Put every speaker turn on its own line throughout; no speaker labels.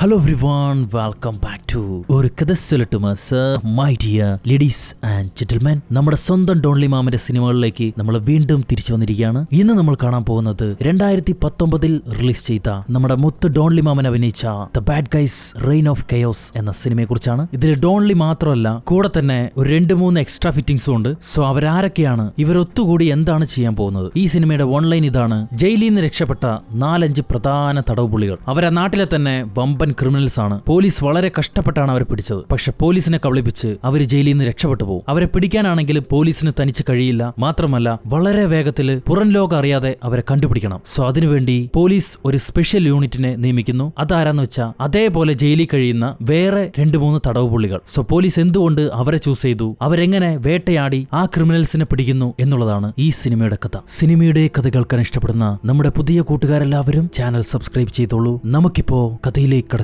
Hello everyone, welcome back to ഒരു കഥ ചൊല്ലട്ടുമാ sir my dear ladies and gentlemen. നമ്മുടെ സ്വന്തം ഡോൺലി മാമന്റെ സിനിമകളിലേക്ക് നമ്മൾ വീണ്ടും തിരിച്ചു വന്നിരിക്കുകയാണ്. ഇന്ന് നമ്മൾ കാണാൻ പോകുന്നത് 2019 റിലീസ് ചെയ്ത നമ്മുടെ മുത്ത് ഡോൺലി മാമൻ അഭിനയിച്ച the bad guys reign of chaos എന്ന സിനിമയെ കുറിച്ചാണ്. ഇതിൽ ഡോൺലി മാത്രമല്ല, കൂടെ തന്നെ ഒരു 2-3 എക്സ്ട്രാ ഫിറ്റിംഗ്സും ഉണ്ട്. സോ അവരാരൊക്കെയാണ്, ഇവരൊത്തുകൂടി എന്താണ് ചെയ്യാൻ പോകുന്നത്? ഈ സിനിമയുടെ ഓൺലൈൻ ഇതാണ്: ജയിലിൽ നിന്ന് രക്ഷപ്പെട്ട 4-5 പ്രധാന തടവുപുള്ളികൾ. അവരെ നാട്ടിലെ തന്നെ വമ്പൻ ക്രിമിനൽസ് ആണ്. പോലീസ് വളരെ കഷ്ടപ്പെട്ടാണ് അവരെ പിടിച്ചത്. പക്ഷെ പോലീസിനെ കബളിപ്പിച്ച് അവർ ജയിലിൽ നിന്ന് രക്ഷപ്പെട്ടു പോകും. അവരെ പിടിക്കാനാണെങ്കിലും പോലീസിന് തനിച്ച് കഴിയില്ല. മാത്രമല്ല, വളരെ വേഗത്തിൽ പുറം ലോകം അറിയാതെ അവരെ കണ്ടുപിടിക്കണം. സോ അതിനുവേണ്ടി പോലീസ് ഒരു സ്പെഷ്യൽ യൂണിറ്റിനെ നിയമിക്കുന്നു. അതാരാന്ന് വെച്ചാൽ അതേപോലെ ജയിലിൽ കഴിയുന്ന വേറെ 2-3 തടവുപുള്ളികൾ. സോ പോലീസ് എന്തുകൊണ്ട് അവരെ ചൂസ് ചെയ്തു, അവരെങ്ങനെ വേട്ടയാടി ആ ക്രിമിനൽസിനെ പിടിക്കുന്നു എന്നുള്ളതാണ് ഈ സിനിമയുടെ കഥ. സിനിമയുടെ കഥ കേൾക്കാൻ ഇഷ്ടപ്പെടുന്ന നമ്മുടെ പുതിയ കൂട്ടുകാരെല്ലാവരും ചാനൽ സബ്സ്ക്രൈബ് ചെയ്തോളൂ. നമുക്കിപ്പോ കഥയിലേക്ക്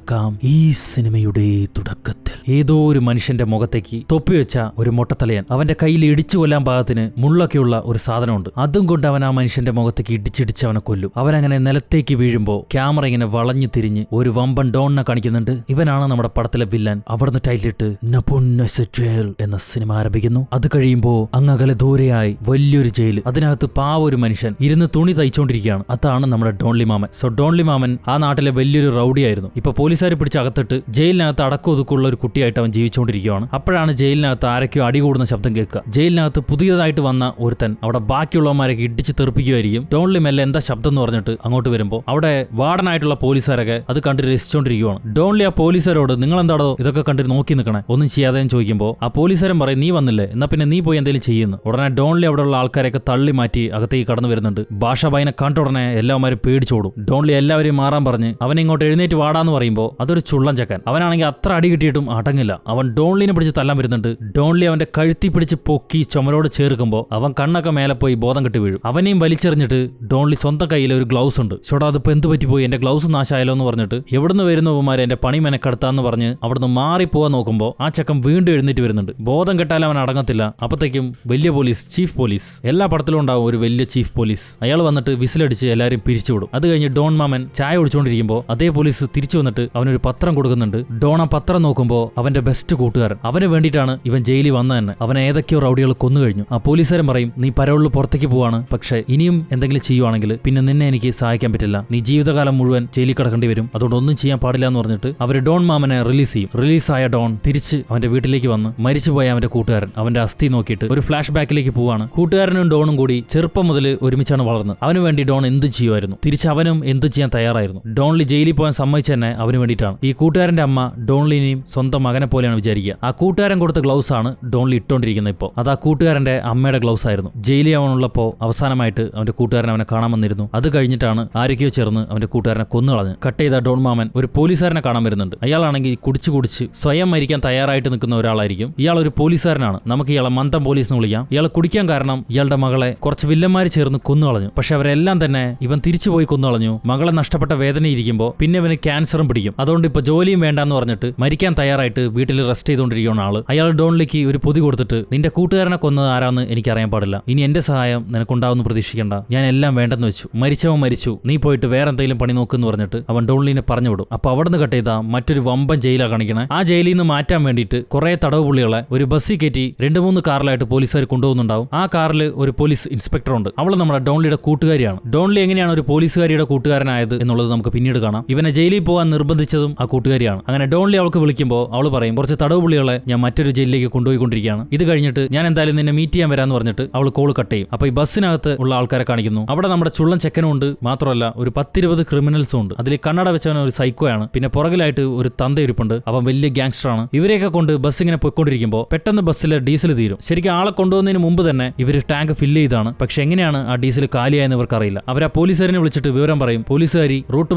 ഈ സിനിമയുടെ തുടക്കത്തിൽ ഏതോ ഒരു മനുഷ്യന്റെ മുഖത്തേക്ക് തൊപ്പിവെച്ച ഒരു മൊട്ടത്തലയൻ, അവന്റെ കയ്യിൽ ഇടിച്ചു കൊല്ലാൻ പാകത്തിന് മുള്ളൊക്കെയുള്ള ഒരു സാധനമുണ്ട്. അതും കൊണ്ട് അവൻ ആ മനുഷ്യന്റെ മുഖത്തേക്ക് ഇടിച്ചിടിച്ച് അവനെ കൊല്ലും. അവനങ്ങനെ നിലത്തേക്ക് വീഴുമ്പോ ക്യാമറ ഇങ്ങനെ വളഞ്ഞു തിരിഞ്ഞ് ഒരു വമ്പൻ ഡോണിനെ കാണിക്കുന്നുണ്ട്. ഇവനാണ് നമ്മുടെ പടത്തിലെ വില്ലൻ. അവിടുന്ന് ടൈറ്റിലിട്ട് നപുന്നസജേൽ എന്ന സിനിമ ആരംഭിക്കുന്നു. അത് കഴിയുമ്പോ അങ്ങകലെ ദൂരെയായി വലിയൊരു ജയിൽ. അതിനകത്ത് പാവ ഒരു മനുഷ്യൻ ഇരുന്ന് തുണി തയ്ച്ചുകൊണ്ടിരിക്കുകയാണ്. അതാണ് നമ്മുടെ ഡോൺലി മാമൻ. സോ ഡോൺലി മാമൻ ആ നാട്ടിലെ വലിയൊരു റൗഡിയായിരുന്നു. ഇപ്പൊ പോലീസുകാർ പിടിച്ച് അകത്തിട്ട് ജയിലിനകത്ത് അടക്കൊതുക്കുള്ള ഒരു കുട്ടിയായിട്ട് അവൻ ജീവിച്ചുകൊണ്ടിരിക്കുകയാണ്. അപ്പോഴാണ് ജയിലിനകത്ത് ആരൊക്കെയോ അടികൂടുന്ന ശബ്ദം കേൾക്കുക. ജയിലിനകത്ത് പുതിയതായിട്ട് വന്ന ഒരുത്തൻ അവിടെ ബാക്കിയുള്ളവന്മാരൊക്കെ ഇടിച്ച് തെറിപ്പിക്കുമായിരിക്കും. ഡോൺലി മെല്ലെ എന്താ ശബ്ദം എന്ന് പറഞ്ഞിട്ട് അങ്ങോട്ട് വരുമ്പോൾ അവിടെ വാർഡനായിട്ടുള്ള പോലീസുകാരൊക്കെ അത് കണ്ട് രസിച്ചുകൊണ്ടിരിക്കുകയാണ്. ഡോൺലി ആ പോലീസുകാരോട് നിങ്ങൾ എന്താടോ ഇതൊക്കെ കണ്ട് നോക്കി നിൽക്കണേ, ഒന്നും ചെയ്യാതെ ചോദിക്കുമ്പോൾ ആ പോലീസുകാരൻ പറയും, നീ വന്നില്ലേ, എന്നാ പിന്നെ നീ പോയി എന്തെങ്കിലും ചെയ്യുന്നു. ഉടനെ ഡോൺലി അവിടെയുള്ള ആൾക്കാരെയൊക്കെ തള്ളി മാറ്റി അകത്തേക്ക് കടന്നു വരുന്നുണ്ട്. ഭാഷാബായിനെ കണ്ട ഉടനെ എല്ലാവരും പേടിച്ചോടും. ഡോൺലി എല്ലാവരെയും മാറാൻ പറഞ്ഞ് അവനെ ഇങ്ങോട്ട് എഴുന്നേറ്റ് വാടാന്ന് പറയുമ്പോൾ അതൊരു ചുള്ളൻ ചക്കൻ. അവനാണെങ്കിൽ അത്ര അടി കിട്ടിയിട്ടും അടങ്ങില്ല. അവൻ ഡോൺലിനെ പിടിച്ച് തല്ലാൻ വരുന്നുണ്ട്. ഡോൺലി അവന്റെ കഴുത്തി പിടിച്ച് പൊക്കി ചുമരോട് ചേർക്കുമ്പോൾ അവൻ കണ്ണൊക്കെ മേലെ പോയി ബോധം കെട്ടി വീഴും. അവനെയും വലിച്ചെറിഞ്ഞിട്ട് ഡോൺലി സ്വന്തം കയ്യിൽ ഒരു ഗ്ലൗസ് ഉണ്ട്. ചോടാ അതിപ്പോ എന്ത് പറ്റിപ്പോയി, എന്റെ ഗ്ലൗസ് നാശായാലോ എന്ന് പറഞ്ഞിട്ട് എവിടുന്ന് വരുന്നവന്മാരെ എന്റെ പണി മെനക്കെടുത്താന്ന് പറഞ്ഞ് അവിടുന്ന് മാറിപ്പോവാൻ നോക്കുമ്പോൾ ആ ചക്കൻ വീണ്ടും എഴുന്നേറ്റ് വരുന്നുണ്ട്. ബോധം കെട്ടാൽ അവൻ അടങ്ങത്തില്ല. അപ്പത്തേക്കും വലിയ പോലീസ്, ചീഫ് പോലീസ്, എല്ലാ പടത്തിലും ഉണ്ടാവും ഒരു വലിയ ചീഫ് പോലീസ്. അയാൾ വന്നിട്ട് വിസിലടിച്ച് എല്ലാവരും പിരിച്ചുവിടും. അത് കഴിഞ്ഞ് ഡോൺ മാമൻ ചായ കുടിച്ചുകൊണ്ടിരിക്കുമ്പോൾ അതേ പോലീസ് തിരിച്ചു വന്നിട്ട് അവനൊരു പത്രം കൊടുക്കുന്നുണ്ട്. ഡോൺ ആ പത്രം നോക്കുമ്പോൾ അവന്റെ ബെസ്റ്റ് കൂട്ടുകാരൻ, അവന് വേണ്ടിയിട്ടാണ് ഇവൻ ജയിലിൽ വന്ന തന്നെ. അവനെ ഏതൊക്കെയോ റൗഡികൾ കൊന്നു കഴിഞ്ഞു. ആ പോലീസുകാരൻ പറയും, നീ പരോളിൽ പുറത്തേക്ക് പോവാണ്, പക്ഷെ ഇനിയും എന്തെങ്കിലും ചെയ്യുവാണെങ്കിൽ പിന്നെ നിന്നെ എനിക്ക് സഹായിക്കാൻ പറ്റില്ല, നീ ജീവിതകാലം മുഴുവൻ ജയിലിൽ കിടക്കേണ്ടി വരും, അതുകൊണ്ട് ഒന്നും ചെയ്യാൻ പാടില്ല എന്ന് പറഞ്ഞിട്ട് അവർ ഡോൺ മാമനെ റിലീസ് ചെയ്യും. റിലീസായ ഡോൺ തിരിച്ച് അവന്റെ വീട്ടിലേക്ക് വന്ന് മരിച്ചുപോയ അവന്റെ കൂട്ടുകാരൻ അവന്റെ അസ്ഥി നോക്കിയിട്ട് ഒരു ഫ്ലാഷ് ബാക്കിലേക്ക് പോവാണ്. കൂട്ടുകാരനും ഡോണും കൂടി ചെറുപ്പം മുതൽ ഒരുമിച്ചാണ് വളർന്നത്. അവന് വേണ്ടി ഡോൺ എന്ത് ചെയ്യുമായിരുന്നു, തിരിച്ച് അവനും എന്ത് ചെയ്യാൻ തയ്യാറായിരുന്നു. ഡോൺലി ജയിലിൽ പോകാൻ സമ്മതിച്ചു തന്നെ അവന് വേണ്ടിയിട്ടാണ്. ഈ കൂട്ടുകാരന്റെ അമ്മ ഡോൺലിനെയും സ്വന്തം മകനെ പോലെയാണ് വിചാരിക്കുക. ആ കൂട്ടുകാരൻ കൊടുത്ത ഗ്ലൗസ് ആണ് ഡോൺലി ഇട്ടോണ്ടിരിക്കുന്നത് ഇപ്പോൾ. അത് ആ കൂട്ടുകാരന്റെ അമ്മയുടെ ഗ്ലൗസ് ആയിരുന്നു. ജയിലിൽ അവനുള്ളപ്പോൾ അവസാനമായിട്ട് അവന്റെ കൂട്ടുകാരൻ അവനെ കാണാൻ വന്നിരുന്നു. അത് കഴിഞ്ഞിട്ടാണ് ആരൊക്കെയോ ചേർന്ന് അവന്റെ കൂട്ടുകാരനെ കൊന്നുകളഞ്ഞ്. കട്ട് ചെയ്ത ഡോൺ മാമൻ ഒരു പോലീസുകാരനെ കാണാൻ വരുന്നുണ്ട്. അയാളാണെങ്കിൽ കുടിച്ച് സ്വയം മരിക്കാൻ തയ്യാറായിട്ട് നിൽക്കുന്ന ഒരാളായിരിക്കും. ഇയാൾ ഒരു പോലീസുകാരനാണ്. നമുക്ക് ഇയാളെ മന്ദം പോലീസ് എന്ന് വിളിക്കാം. ഇയാൾ കുടിക്കാൻ കാരണം ഇയാളുടെ മകളെ കുറച്ച് വില്ലന്മാർ ചേർന്ന് കൊന്നുകളഞ്ഞു. പക്ഷെ അവരെല്ലാം തന്നെ ഇവൻ തിരിച്ചുപോയി കൊന്നുകളഞ്ഞു. മകളെ നഷ്ടപ്പെട്ട വേദനയിരിക്കുമ്പോൾ പിന്നെ ഇവന് ക്യാൻസറും പിടിക്കും. അതുകൊണ്ട് ഇപ്പൊ ജോലിയും വേണ്ടാന്ന് പറഞ്ഞിട്ട് മരിക്കാൻ തയ്യാറായിട്ട് വീട്ടിൽ റെസ്റ്റ് ചെയ്തുകൊണ്ടിരിക്കുന്ന ആള്. അയാൾ ഡോൺലിക്ക് ഒരു പൊതി കൊടുത്തിട്ട്, നിന്റെ കൂട്ടുകാരനെ കൊന്നത് ആരാന്ന് എനിക്കറിയാൻ പാടില്ല, ഇനി എന്റെ സഹായം നിനക്കുണ്ടാവുന്ന പ്രതീക്ഷിക്കണ്ട, ഞാൻ എല്ലാം വേണ്ടെന്ന് വെച്ചു, മരിച്ചവൻ മരിച്ചു, നീ പോയിട്ട് വേറെ എന്തെങ്കിലും പണി നോക്കെന്ന് പറഞ്ഞിട്ട് അവൻ ഡോൺലിനെ പറഞ്ഞു വിടും. അപ്പൊ അവിടെ നിന്ന് കട്ട് ചെയ്താൽ മറ്റൊരു വമ്പൻ ജയിലാണ് കാണിക്കണേ. ആ ജയിലിൽ നിന്ന് മാറ്റാൻ വേണ്ടിയിട്ട് കുറെ തടവ് പുള്ളികളെ ഒരു ബസ്സിൽ കയറ്റി 2-3 കാറിലായിട്ട് പോലീസുകാർ കൊണ്ടുപോകുന്നുണ്ടാവും. ആ കാറിൽ ഒരു പോലീസ് ഇൻസ്പെക്ടർ ഉണ്ട്. അവള് നമ്മുടെ ഡോൺലിയുടെ കൂട്ടുകാരിയാണ്. ഡോൺലി എങ്ങനെയാണ് ഒരു പോലീസുകാരിയുടെ കൂട്ടുകാരനായത് എന്നുള്ളത് നമുക്ക് പിന്നീട് കാണാം. ഇവനെ ജയിലിൽ പോകാൻ നിർബന്ധിച്ചതും ആ കൂട്ടുകാരിയാണ്. അങ്ങനെ ഡോൺലി അവൾക്ക് വിളിക്കുമ്പോൾ അവൾ പറയും, കുറച്ച് തടവ് പുള്ളികളെ ഞാൻ മറ്റൊരു ജയിലിലേക്ക് കൊണ്ടുപോയിക്കൊണ്ടിരിക്കുകയാണ്, ഇത് കഴിഞ്ഞിട്ട് ഞാൻ എന്തായാലും നിന്നെ മീറ്റ് ചെയ്യാൻ വരാന്ന് പറഞ്ഞിട്ട് അവൾ കോൾ കട്ട് ചെയ്യും. അപ്പൊ ഈ ബസ്സിനകത്ത് ഉള്ള ആൾക്കാരെ കാണിക്കുന്നു. അവിടെ നമ്മുടെ ചുള്ളൻ ചെക്കനും ഉണ്ട്. മാത്രമല്ല ഒരു 10-20 ക്രിമിനൽസും ഉണ്ട്. അതിൽ കണ്ണട വെച്ചവൻ ഒരു സൈക്കോയാണ്. പിന്നെ പുറകിലായിട്ട് ഒരു തന്ത ഇരിപ്പുണ്ട്. അവൻ വലിയ ഗ്യാങ്സ്റ്റർ ആണ്. ഇവരെയൊക്കെ കൊണ്ട് ബസ് ഇങ്ങനെ പോയിക്കൊണ്ടിരിക്കുമ്പോൾ പെട്ടെന്ന് ബസ്സിലെ ഡീസൽ തീരും. ശരിക്കും ആളെ കൊണ്ടുവന്നതിന് മുമ്പ് തന്നെ ഇവർ ടാങ്ക് ഫില്ല് ചെയ്താണ്. പക്ഷെ എങ്ങനെയാണ് ആ ഡീസൽ കാലിയായെന്ന് ഇവർക്ക് അറിയില്ല. അവർ ആ പോലീസുകാരനെ വിളിച്ചിട്ട് വിവരം പറയും. പോലീസുകാരി റൂട്ട്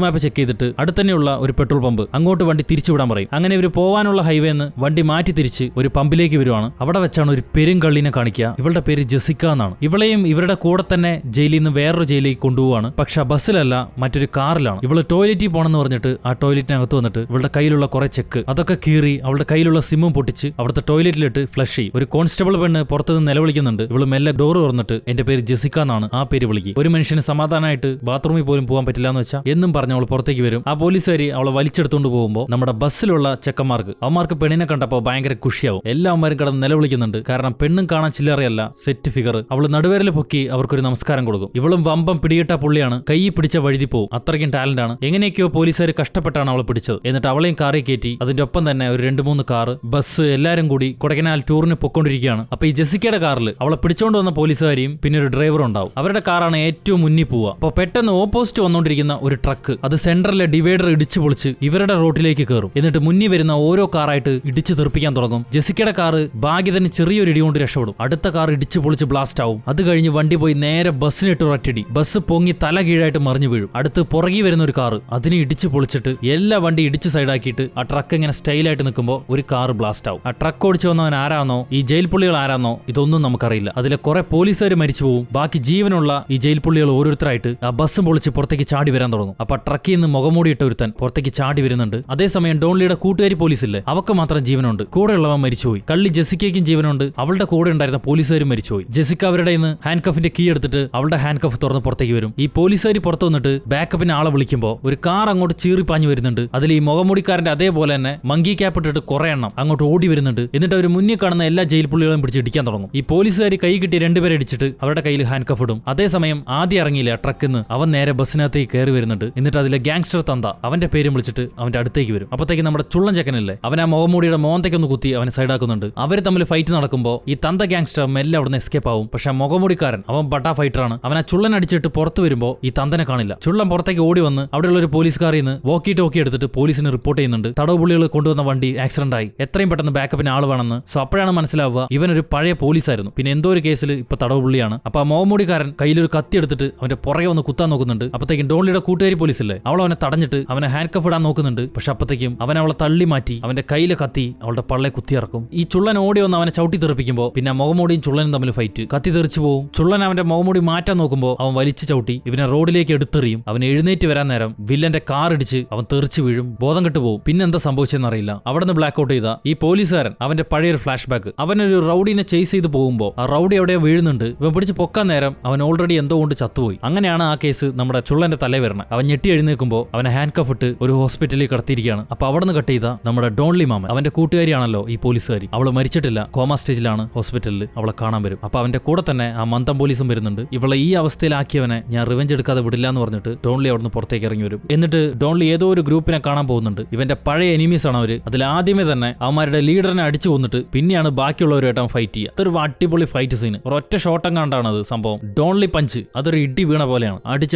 മാപ്പ് ചെക്ക് ചെയ്തിട്ട് അടുത്തന്നെയുള്ള ഒരു പെട്രോൾ പമ്പ് അങ്ങോട്ട് വണ്ടി തിരിച്ചുവിടാൻ പറയും. അങ്ങനെ ഇവർ പോകാനുള്ള പോകാനുള്ള ഹൈവേന്ന് വണ്ടി മാറ്റി തിരിച്ച് ഒരു പമ്പിലേക്ക് വരുവാണ്. അവിടെ വെച്ചാണ് ഒരു പെരുങ്കള്ളിനെ കാണിക്കുക. ഇവളുടെ പേര് ജെസിക്ക എന്നാണ്. ഇവളെയും ഇവരുടെ കൂടെ തന്നെ ജയിലിൽ നിന്ന് വേറൊരു ജയിലിലേക്ക് കൊണ്ടുപോവാണ്. പക്ഷെ ബസ്സിലല്ല, മറ്റൊരു കാറിലാണ്. ഇവള് ടോയ്ലറ്റിൽ പോകണമെന്ന് പറഞ്ഞിട്ട് ആ ടോയ്ലറ്റിനകത്ത് വന്നിട്ട് ഇവളുടെ കയ്യിലുള്ള കുറെ ചെക്ക് അതൊക്കെ കീറി അവളുടെ കയ്യിലുള്ള സിമ്മും പൊട്ടിച്ച് അവിടുത്തെ ടോയ്ലറ്റിലിട്ട് ഫ്ലഷ് ചെയ്യും. ഒരു കോൺസ്റ്റബിൾ പെണ്ണ് പുറത്തുനിന്ന് നിലവിളിക്കുന്നുണ്ട്. ഇവള് മെല്ലെ ഡോർ തുറന്നിട്ട് എന്റെ പേര് ജെസിക്ക എന്നാണ് ആ പേര് വിളിക്കും. ഒരു മനുഷ്യന് സമാധാനമായിട്ട് ബാത്റൂമിൽ പോലും പോകാൻ പറ്റില്ല എന്ന് വെച്ചാൽ എന്നും പറഞ്ഞ് അവൾ പുറത്തേക്ക് വരും. ആ പോലീസുകാരി അവളെ വലിച്ചെടുത്തുകൊണ്ട് പോകുമ്പോൾ നമ്മുടെ ബസ്സിലുള്ള ചെക്കന്മാർക്ക് പെണ്ണിനെ കണ്ടപ്പോൾ ഭയങ്കര ഖുഷിയാവും. എല്ലാവരും കിടന്ന് നിലവിളിക്കുന്നുണ്ട്. കാരണം പെണ്ണും കാണാൻ ചില്ലറയല്ല, സെറ്റ് ഫിഗർ. അവള് നടുവേരൽ പൊക്കി അവർക്കൊരു നമസ്കാരം കൊടുക്കും. ഇവളും വമ്പം പിടികിട്ട പുള്ളിയാണ്. കൈ പിടിച്ച വഴുതി പോവും. അത്രയ്ക്കും ടാലന്റ് ആണ്. എങ്ങനെയൊക്കെയോ പോലീസുകാർ കഷ്ടപ്പെട്ടാണ് അവളെ പിടിച്ചത്. എന്നിട്ട് അവളെയും കാറിൽ കയറ്റി അതിന്റെ ഒപ്പം തന്നെ ഒരു 2-3 കാറ് ബസ് എല്ലാരും കൂടി കൊടൈക്കനാൽ ടൂറിന് പൊക്കൊണ്ടിരിക്കുകയാണ്. അപ്പൊ ഈ ജെസിക്കയുടെ കാറിൽ അവളെ പിടിച്ചോണ്ട് വന്ന പോലീസുകാരിയും പിന്നെ ഒരു ഡ്രൈവറും ഉണ്ടാവും. അവരുടെ കാറാണ് ഏറ്റവും മുന്നിൽ പോവുക. അപ്പൊ പെട്ടെന്ന് ഓപ്പോസിറ്റ് വന്നുകൊണ്ടിരിക്കുന്ന ഒരു ട്രക്ക് അത് സെന്ററിലെ ഡിവൈഡർ ഇടിച്ചു പൊളിച്ച് ഇവരുടെ റോട്ടിലേക്ക് കയറും. എന്നിട്ട് മുന്നിൽ വരുന്ന ഓരോ കാറായിട്ട് ഇടിച്ചു തെറിപ്പിക്കാൻ തുടങ്ങും. ജെസിക്കയുടെ കാറ് ഭാഗ്യത്തിന് ചെറിയൊരു ഇടി കൊണ്ട് രക്ഷപ്പെടും. അടുത്ത കാർ ഇടിച്ചു പൊളിച്ച് ബ്ലാസ്റ്റ് ആവും. അത് കഴിഞ്ഞ് വണ്ടി പോയി നേരെ ബസ്സിനിട്ട് ഒരറ്റടി. ബസ് പൊങ്ങി തല കീഴായിട്ട് മറിഞ്ഞു വീഴും. അടുത്ത് പുറകെ വരുന്ന ഒരു കാറ് അതിനെ ഇടിച്ചു പൊളിച്ചിട്ട് എല്ലാ വണ്ടി ഇടിച്ച് സൈഡാക്കിയിട്ട് ആ ട്രക്ക് ഇങ്ങനെ സ്റ്റൈലായിട്ട് നിൽക്കുമ്പോൾ ഒരു കാർ ബ്ലാസ്റ്റ് ആവും. ആ ട്രക്ക് ഓടിച്ചു വന്നവൻ ആരാന്നോ ഈ ജയിൽ പുള്ളികൾ ആരാന്നോ ഇതൊന്നും നമുക്കറിയില്ല. അതിലെ കുറെ പോലീസുകാർ മരിച്ചു പോവും. ബാക്കി ജീവനുള്ള ഈ ജയിൽ പുള്ളികൾ ഓരോരുത്തരായിട്ട് ആ ബസ്സും പൊളിച്ച് പുറത്തേക്ക് ചാടി വരാൻ തുടങ്ങും. അപ്പൊ ട്രക്കിൽ നിന്ന് മുഖമൂടിയിട്ട ഒരുത്തൻ പുറത്തേക്ക് ചാടി വരുന്നുണ്ട്. അതേസമയം ഡോൺലിയുടെ കൂട്ടുകാരി പോലീസില്ലേ, അവക്ക് മാത്രം ജീവനുണ്ട്. കൂടെയുള്ളവൻ മരിച്ചുപോയി. കള്ളി ജെസിക്കയ്ക്കും ജീവനുണ്ട്. അവളുടെ കൂടെ ഉണ്ടായിരുന്ന പോലീസുകാരും മരിച്ചുപോയി. ജെസിക്ക അവരുടെ ഹാൻഡ് കഫിന്റെ കീ എടുത്തിട്ട് അവളുടെ ഹാൻഡ് കഫ് തുറന്ന് പുറത്തേക്ക് വരും. ഈ പോലീസുകാർ പുറത്തു വന്നിട്ട് ബാക്കപ്പിന് ആളെ വിളിക്കുമ്പോൾ ഒരു കാർ അങ്ങോട്ട് ചീറിപ്പാഞ്ഞു വരുന്നുണ്ട്. അതിൽ ഈ മുഖമൂടിക്കാരന്റെ അതേപോലെ തന്നെ മങ്കി ക്യാപ്പ് ഇട്ടിട്ട് കുറെ എണ്ണം അങ്ങോട്ട് ഓടി വരുന്നുണ്ട്. എന്നിട്ട് അവർ മുന്നിൽ കാണുന്ന എല്ലാ ജയിൽ പുള്ളികളെയും പിടിച്ച് ഇടിക്കാൻ തുടങ്ങും. ഈ പോലീസുകാർ കൈ കിട്ടി 2 പേരെ ഇടിച്ചിട്ട് അവരുടെ കയ്യിൽ ഹാൻഡ് കഫ് ഇടും. അതേസമയം ആദ്യം ഇറങ്ങിയില്ല ട്രക്കിന്ന് അവൻ നേരെ ബസ്സിനകത്തേക്ക് കയറി വരുന്നുണ്ട്. എന്നിട്ട് അതിലെ ഗാങ്സ്റ്റർ തന്ത അവന്റെ പേരും വിളിച്ചിട്ട് അവന്റെ അടുത്തേക്ക് വരും. അപ്പത്തേക്ക് നമ്മുടെ ചുള്ളൻ ചെക്കനല്ലേ, അവൻ ആ മുഖമൂടിയുടെ മോന്തയ്ക്കൊന്ന് കുത്തി അവനെ സൈഡാക്കുന്നുണ്ട്. അവർ തമ്മിൽ ഫൈറ്റ് നടക്കുമ്പോൾ ഈ തന്ത ഗാങ്സ്റ്റർ മെല്ലെ അവിടുന്ന് എസ്കേപ്പ് ആവും. പക്ഷെ മുഖമൂടിക്കാരൻ അവൻ ബട്ടാ ഫൈറ്ററാണ്. അവൻ ആ ചുള്ളൻ അടിച്ചിട്ട് പുറത്ത് വരുമ്പോൾ ഈ തന്തനെ കാണില്ല. ചുള്ളൻ പുറത്തേക്ക് ഓടി വന്ന് അവിടെയുള്ള ഒരു പോലീസുകാരിൽ നിന്ന് വോക്കി ടോക്കി എടുത്തിട്ട് പോലീസിന് റിപ്പോർട്ട് ചെയ്യുന്നുണ്ട്. തടവ് പുള്ളികൾ കൊണ്ടുവന്ന വണ്ടി ആക്സിഡന്റ് ആയി, എത്രയും പെട്ടെന്ന് ബാക്കപ്പിന് ആൾ വേണമെന്ന്. സോ അപ്പോഴാണ് മനസ്സിലാവുക ഇവനൊരു പഴയ പോലീസായിരുന്നു. പിന്നെ എന്തോ ഒരു കേസിൽ ഇപ്പൊ തടവ് പുള്ളിയാണ്. അപ്പൊ ആ മുഖമൂടിക്കാരൻ കയ്യിലൊരു കത്തി എടുത്തിട്ട് അവന്റെ പുറകെ വന്ന് കുത്താൻ നോക്കുന്നുണ്ട്. അപ്പത്തേക്കും ഡോൺലിയുടെ കൂട്ടുകാരി പോലീസില്ലേ, അവൾ അവനെ തടഞ്ഞിട്ട് അവനെ ഹാൻഡ് കഫ് ഇടാൻ നോക്കുന്നുണ്ട്. പക്ഷെ അപ്പത്തേക്കും അവൻ അവളെ തള്ളി മാറ്റി അവന്റെ കയ്യിലെ കത്തി അവളുടെ പള്ളെ കുത്തിയിറക്കും. ഈ ചുള്ളൻ ഓടി വന്ന് അവനെ ചവിട്ടി തെറിപ്പിക്കുമ്പോൾ പിന്നെ മുഖമൂടിയും ചുള്ളനും തമ്മിൽ ഫൈറ്റ്. കത്തി തെറിച്ചു പോകും. ചുള്ളൻ അവന്റെ മുഖമൂടി മാറ്റാൻ നോക്കുമ്പോൾ അവൻ വലിച്ചു ചവിട്ടി ഇവനെ റോഡിലേക്ക് എടുത്തെറിയും. അവൻ എഴുന്നേറ്റ് വരാൻ നേരം വില്ലന്റെ കാർ ഇടിച്ച് അവൻ തെറിച്ചു വീഴും. ബോധം കെട്ടു പോകും. പിന്നെ എന്താ സംഭവിച്ചെന്ന് അറിയില്ല. അവിടെ നിന്ന് ബ്ലാക്ക് ഔട്ട് ചെയ്ത ഈ പോലീസുകാരൻ അവന്റെ പഴയൊരു ഫ്ലാഷ് ബാക്ക്, അവനൊരു റൗഡിനെ ചേസ് ചെയ്ത് പോകുമ്പോൾ ആ റൗഡി എവിടെയോ വീഴുന്നുണ്ട്. ഇവൻ പിടിച്ച് പൊക്കാൻ നേരം അവൻ ഓൾറെഡി എന്തോ കൊണ്ട് ചത്തുപോയി. അങ്ങനെയാണ് ആ കേസ് നമ്മുടെ ചുള്ളന്റെ തലേ വരണം. അവൻ ഞെട്ടി എഴുന്നേൽക്കുമ്പോൾ അവനെ ഹാൻഡ് കഫ് ഇട്ട് ഒരു ഹോസ്പിറ്റലിൽ കടത്തിയിരിക്കുകയാണ്. അപ്പൊ അവിടെ നിന്ന് കട്ട് ചെയ്ത നമ്മുടെ ഡോൺലി മാമൻ, അവന്റെ കൂട്ടുകാരിയാണല്ലോ ഈ പോലീസുകാരി. അവള് മരിച്ചിട്ടില്ല, കോമ സ്റ്റേജിലാണ് ഹോസ്പിറ്റലിൽ. അവളെ കാണാൻ വരും. അപ്പൊ അവന്റെ കൂടെ തന്നെ ആ മന്ദം പോലീസും വരുന്നുണ്ട്. ഇവളെ ഈ അവസ്ഥയിലാക്കിയവനെ ഞാൻ റിവെഞ്ച് എടുക്കാതെ വിടില്ല എന്ന് പറഞ്ഞിട്ട് ഡോൺലി അവിടുന്ന് പുറത്തേക്ക് ഇറങ്ങി വരും. എന്നിട്ട് ഡോൺലി ഏതോ ഒരു ഗ്രൂപ്പിനെ കാണാൻ പോകുന്നുണ്ട്. ഇവന്റെ പഴയ എനിമീസ് ആണ് അവര്. അതിൽ ആദ്യമേ തന്നെ അവന്മാരുടെ ലീഡറിനെ അടിച്ചു കൊന്നിട്ട് പിന്നെയാണ് ബാക്കിയുള്ളവരുമായിട്ട് അവൻ ഫൈറ്റ് ചെയ്യുക. അതൊരു അടിപൊളി ഫൈറ്റ് സീൻ. ഒരൊറ്റ ഷോട്ടം കണ്ടാണ് അത് സംഭവം. ഡോൺലി പഞ്ച് അതൊരു ഇടി വീണ പോലെയാണ്. അടിച്ച്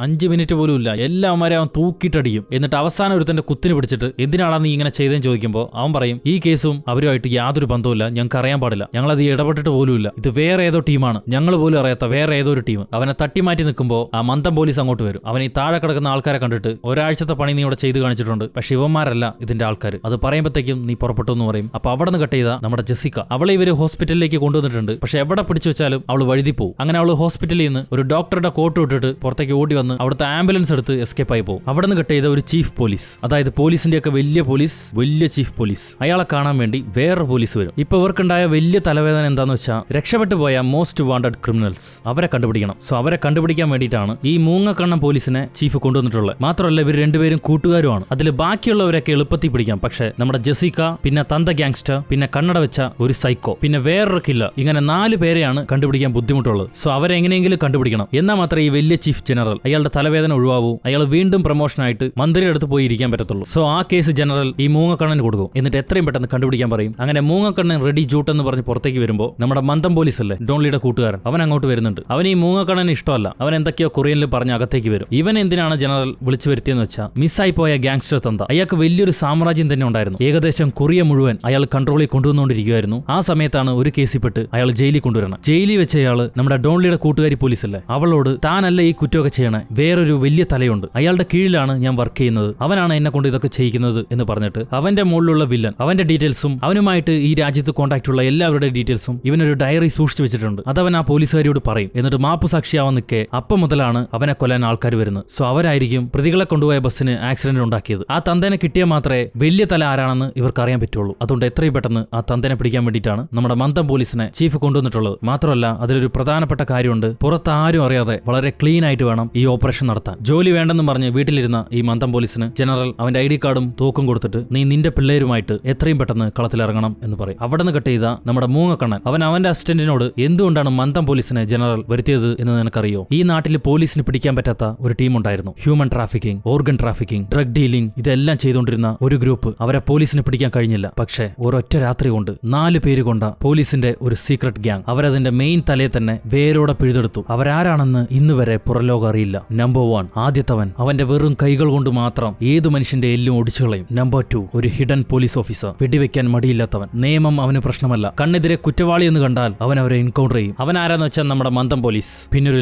5 മിനിറ്റ് പോലും ഇല്ല, എല്ലാവരെ അവൻ തൂക്കിയിട്ടടിക്കും. എന്നിട്ട് അവസാനം ഒരുത്തന്റെ കുത്തിന് പിടിച്ചിട്ട് എന്തിനാണ് നീ ഇങ്ങനെ ചെയ്തെന്ന് ചോദിക്കുമ്പോൾ അവൻ പറയും ഈ കേസും അവരുമായിട്ട് യാതൊരു ബന്ധവുമില്ല, ഞങ്ങൾക്ക് അറിയാൻ പാടില്ല, ഞങ്ങളത് ഇടപെട്ടിട്ട് പോലുമില്ല, ഇത് വേറെ ഏതോ ടീമാണ്, ഞങ്ങൾ പോലും അറിയാത്ത വേറെ ഏതോ ഒരു ടീം. അവനെ തട്ടിമാറ്റി നിൽക്കുമ്പോൾ ആ മന്ദം പോലീസ് അങ്ങോട്ട് വരും. അവൻ ഈ താഴെ കിടക്കുന്ന ആൾക്കാരെ കണ്ടിട്ട് ഒരാഴ്ചത്തെ പണി നീ ഇവിടെ ചെയ്ത് കാണിച്ചിട്ടുണ്ട്, പക്ഷെ ഇവന്മാരല്ല ഇതിന്റെ ആൾക്കാർ, അത് പറയുമ്പോഴത്തേക്കും നീ പുറപ്പെട്ടു എന്ന് പറയും. അപ്പൊ അവിടെ നിന്ന് കട്ട് ചെയ്ത നമ്മുടെ ജെസിക്ക, അവളെ ഇവര് ഹോസ്പിറ്റലിലേക്ക് കൊണ്ടുവന്നിട്ടുണ്ട്. പക്ഷെ എവിടെ പിടിച്ചു വെച്ചാലും അവള് വഴുതി പോകും. അങ്ങനെ അവള് ഹോസ്പിറ്റലിൽ നിന്ന് ഒരു ഡോക്ടറുടെ കോട്ട് ഇട്ടിട്ട് പുറത്തേക്ക് ഓടി വന്ന് അവിടുത്തെ ആംബുലൻസ് എടുത്ത് എസ്കേപ്പ് ആയി പോകും. അവിടെ നിന്ന് കട്ട് ചെയ്ത ഒരു ചീഫ് പോലീസ്, അതായത് പോലീസിന്റെ ഒക്കെ വലിയ ചീഫ് പോലീസ്, അയാളെ കാണാൻ വേണ്ടി വേറൊരു പോലീസ് വരും. ഇപ്പൊ ഇവർക്കുണ്ടായ വലിയ തലവേദന എന്താന്ന് വെച്ചാൽ രക്ഷപ്പെട്ടു പോയ മോസ്റ്റ് വാണ്ടഡ് ക്രിമിനൽസ് അവരെ കണ്ടുപിടിക്കണം. സോ അവരെ കണ്ടുപിടിക്കാൻ വേണ്ടിയിട്ടാണ് ഈ മൂങ്ങക്കണ്ണം പോലീസിനെ ചീഫ് കൊണ്ടുവന്നിട്ടുള്ളത്. മാത്രമല്ല ഇവർ രണ്ടുപേരും കൂട്ടുകാരുമാണ്. അതിൽ ബാക്കിയുള്ളവരൊക്കെ എളുപ്പത്തിൽ പിടിക്കാം. പക്ഷെ നമ്മുടെ ജെസിക്ക, പിന്നെ തന്ത ഗാങ്സ്റ്റർ, പിന്നെ കണ്ണട വെച്ച ഒരു സൈക്കോ, പിന്നെ വേറൊരു കില്ലർ, ഇങ്ങനെ 4 പേരെയാണ് കണ്ടുപിടിക്കാൻ ബുദ്ധിമുട്ടുള്ളത്. സോ അവരെ എങ്ങനെയെങ്കിലും കണ്ടുപിടിക്കണം. എന്നാൽ മാത്രമേ ഈ വലിയ ചീഫ് ജനറൽ അയാളുടെ തലവേദന ഒഴിവാവൂ, അയാൾ വീണ്ടും പ്രൊമോഷനായിട്ട് മന്ത്രിയുടെ അടുത്ത് പോയി ഇരിക്കാൻ പറ്റത്തുള്ളൂ. സോ ആ കേസ് ജനറൽ ഈ മൂങ്ങക്കണ്ണന് കൊടുക്കും. എന്നിട്ട് എത്രയും പെട്ടെന്ന് കണ്ടുപിടിക്കാൻ പറയും. അങ്ങനെ മൂങ്ങക്കണ്ണൻ റെഡി ജൂട്ട് എന്ന് പറഞ്ഞ് പുറത്തേക്ക് വരുമ്പോൾ നമ്മുടെ മന്ദം പോലീസ് അല്ലേ ഡോൺലിയുടെ കൂട്ടുകാരൻ, അവൻ അങ്ങോട്ട് വരുന്നുണ്ട്. അവൻ ഈ മൂങ്ങക്കണ്ണന് ഇഷ്ടമല്ല. അവൻ എന്തൊക്കെയോ കൊറിയനിൽ പറഞ്ഞ് അകത്തേക്ക് വരും. ഇവൻ എന്തിനാണ് ജനറൽ വിളിച്ചു വരുത്തിയെന്ന് വെച്ചാൽ മിസ്സായി പോയ ഗാങ്സ്റ്റർ തന്ത, അയാൾക്ക് വലിയൊരു സാമ്രാജ്യം തന്നെ ഉണ്ടായിരുന്നു. ഏകദേശം കൊറിയ മുഴുവൻ അയാൾ കൺട്രോളിൽ കൊണ്ടുവന്നുകൊണ്ടിരിക്കുകയായിരുന്നു. ആ സമയത്താണ് ഒരു കേസിൽപ്പെട്ട് അയാൾ ജയിലിൽ കൊണ്ടുവരണം. ജയിലിൽ വെച്ച അയാൾ നമ്മുടെ ഡോൺലിയുടെ കൂട്ടുകാരി പോലീസ് അല്ലേ, അവളോട് താനല്ല ഈ കുറ്റമൊക്കെ ചെയ്യണേ, വേറൊരു വലിയ തലയുണ്ട്, അയാളുടെ കീഴിലാണ് ഞാൻ വർക്ക് ചെയ്യുന്നത്, അവനാണ് എന്നെ കൊണ്ട് ഇതൊക്കെ ചെയ്യിക്കുന്നത് എന്ന് പറഞ്ഞിട്ട് ആ അവന്റെ മുകളിലുള്ള വില്ലൻ അവന്റെ ഡീറ്റെയിൽസും അവനുമായിട്ട് ഈ രാജ്യത്ത് കോൺടാക്ട് ഉള്ള എല്ലാവരുടെ ഡീറ്റെയിൽസും ഇവനൊരു ഡയറി സൂക്ഷിച്ചു വെച്ചിട്ടുണ്ട്. അതവൻ ആ പോലീസുകാരിയോട് പറയും. എന്നിട്ട് മാപ്പ് സാക്ഷിയാവാൻ നിൽക്കെ അപ്പം മുതലാണ് അവനെ കൊല്ലാൻ ആൾക്കാർ വരുന്നത്. സോ അവരായിരിക്കും പ്രതികളെ കൊണ്ടുപോയ ബസ്സിന് ആക്സിഡന്റ് ഉണ്ടാക്കിയത്. ആ തന്തേനെ കിട്ടിയാൽ മാത്രമേ വലിയ തല ആരാണെന്ന് ഇവർക്ക് അറിയാൻ പറ്റുള്ളൂ. അതുകൊണ്ട് എത്രയും പെട്ടെന്ന് ആ തന്തേനെ പിടിക്കാൻ വേണ്ടിയിട്ടാണ് നമ്മുടെ മന്ദം പോലീസിനെ ചീഫ് കൊണ്ടുവന്നിട്ടുള്ളത്. മാത്രമല്ല അതിലൊരു പ്രധാനപ്പെട്ട കാര്യമുണ്ട്. പുറത്ത് ആരും അറിയാതെ വളരെ ക്ലീൻ ആയിട്ട് വേണം ഈ ഓപ്പറേഷൻ നടത്താൻ. ജോലി വേണ്ടെന്ന് പറഞ്ഞ് വീട്ടിലിരുന്ന ഈ മന്ദം പോലീസിന് ജനറൽ അവന്റെ ID കാർഡും തൂക്കും കൊടുത്തിട്ട് നീ നിന്റെ പിള്ളേരുമായിട്ട് എത്രയും പെട്ടെന്ന് കളത്തിലിറങ്ങണം എന്ന് പറയും. അവിടെ നിന്ന് കട്ട് ചെയ്ത നമ്മുടെ മൂങ്ങക്കണ്ണൻ അവന്റെ അസിസ്റ്റന്റിനോട് എന്തുകൊണ്ടാണ് മന്ദം പോലീസിനെ ജനറൽ വരുത്തിയത് എന്ന് നിനക്കറിയോ? ഈ നാട്ടിൽ പോലീസിന് പിടിക്കാൻ പറ്റാത്ത ഒരു ടീം ഉണ്ടായിരുന്നു. Human trafficking, organ trafficking, drug dealing ഇതെല്ലാം ചെയ്തുകൊണ്ടിരുന്ന ഒരു ഗ്രൂപ്പ്. അവരെ പോലീസിന് പിടിക്കാൻ കഴിഞ്ഞില്ല. പക്ഷേ ഒരൊറ്റ രാത്രി കൊണ്ട് 4 പേര് കൊണ്ട പോലീസിന്റെ ഒരു സീക്രട്ട് ഗ്യാങ് അവരതിന്റെ മെയിൻ തലയെ തന്നെ വേരോടെ പിഴുതെടുത്തു. അവരാരാണെന്ന് ഇന്ന് വരെ പുറലോകം അറിയില്ല. നമ്പർ 1 ആദ്യത്തവൻ അവന്റെ വെറും കൈകൾ കൊണ്ട് മാത്രം ഏതു മനുഷ്യന്റെ എല്ലും ഒടിച്ചു കളയും. നമ്പർ 2 ഒരു ഹിഡൻ പോലീസ് ഓഫീസർ, വെടിവെക്കാൻ മടിയില്ലാത്തവൻ. നിയമം അവന് പ്രശ്നമല്ല. കണ്ണെതിരെ കുറ്റവാളി എന്ന് കണ്ടാൽ അവൻ അവരെ എൻകൗണ്ടർ ചെയ്യും. അവൻ ആരാന്ന് വെച്ചാൽ നമ്മുടെ മന്ദം പോലീസ്. പിന്നെ ഒരു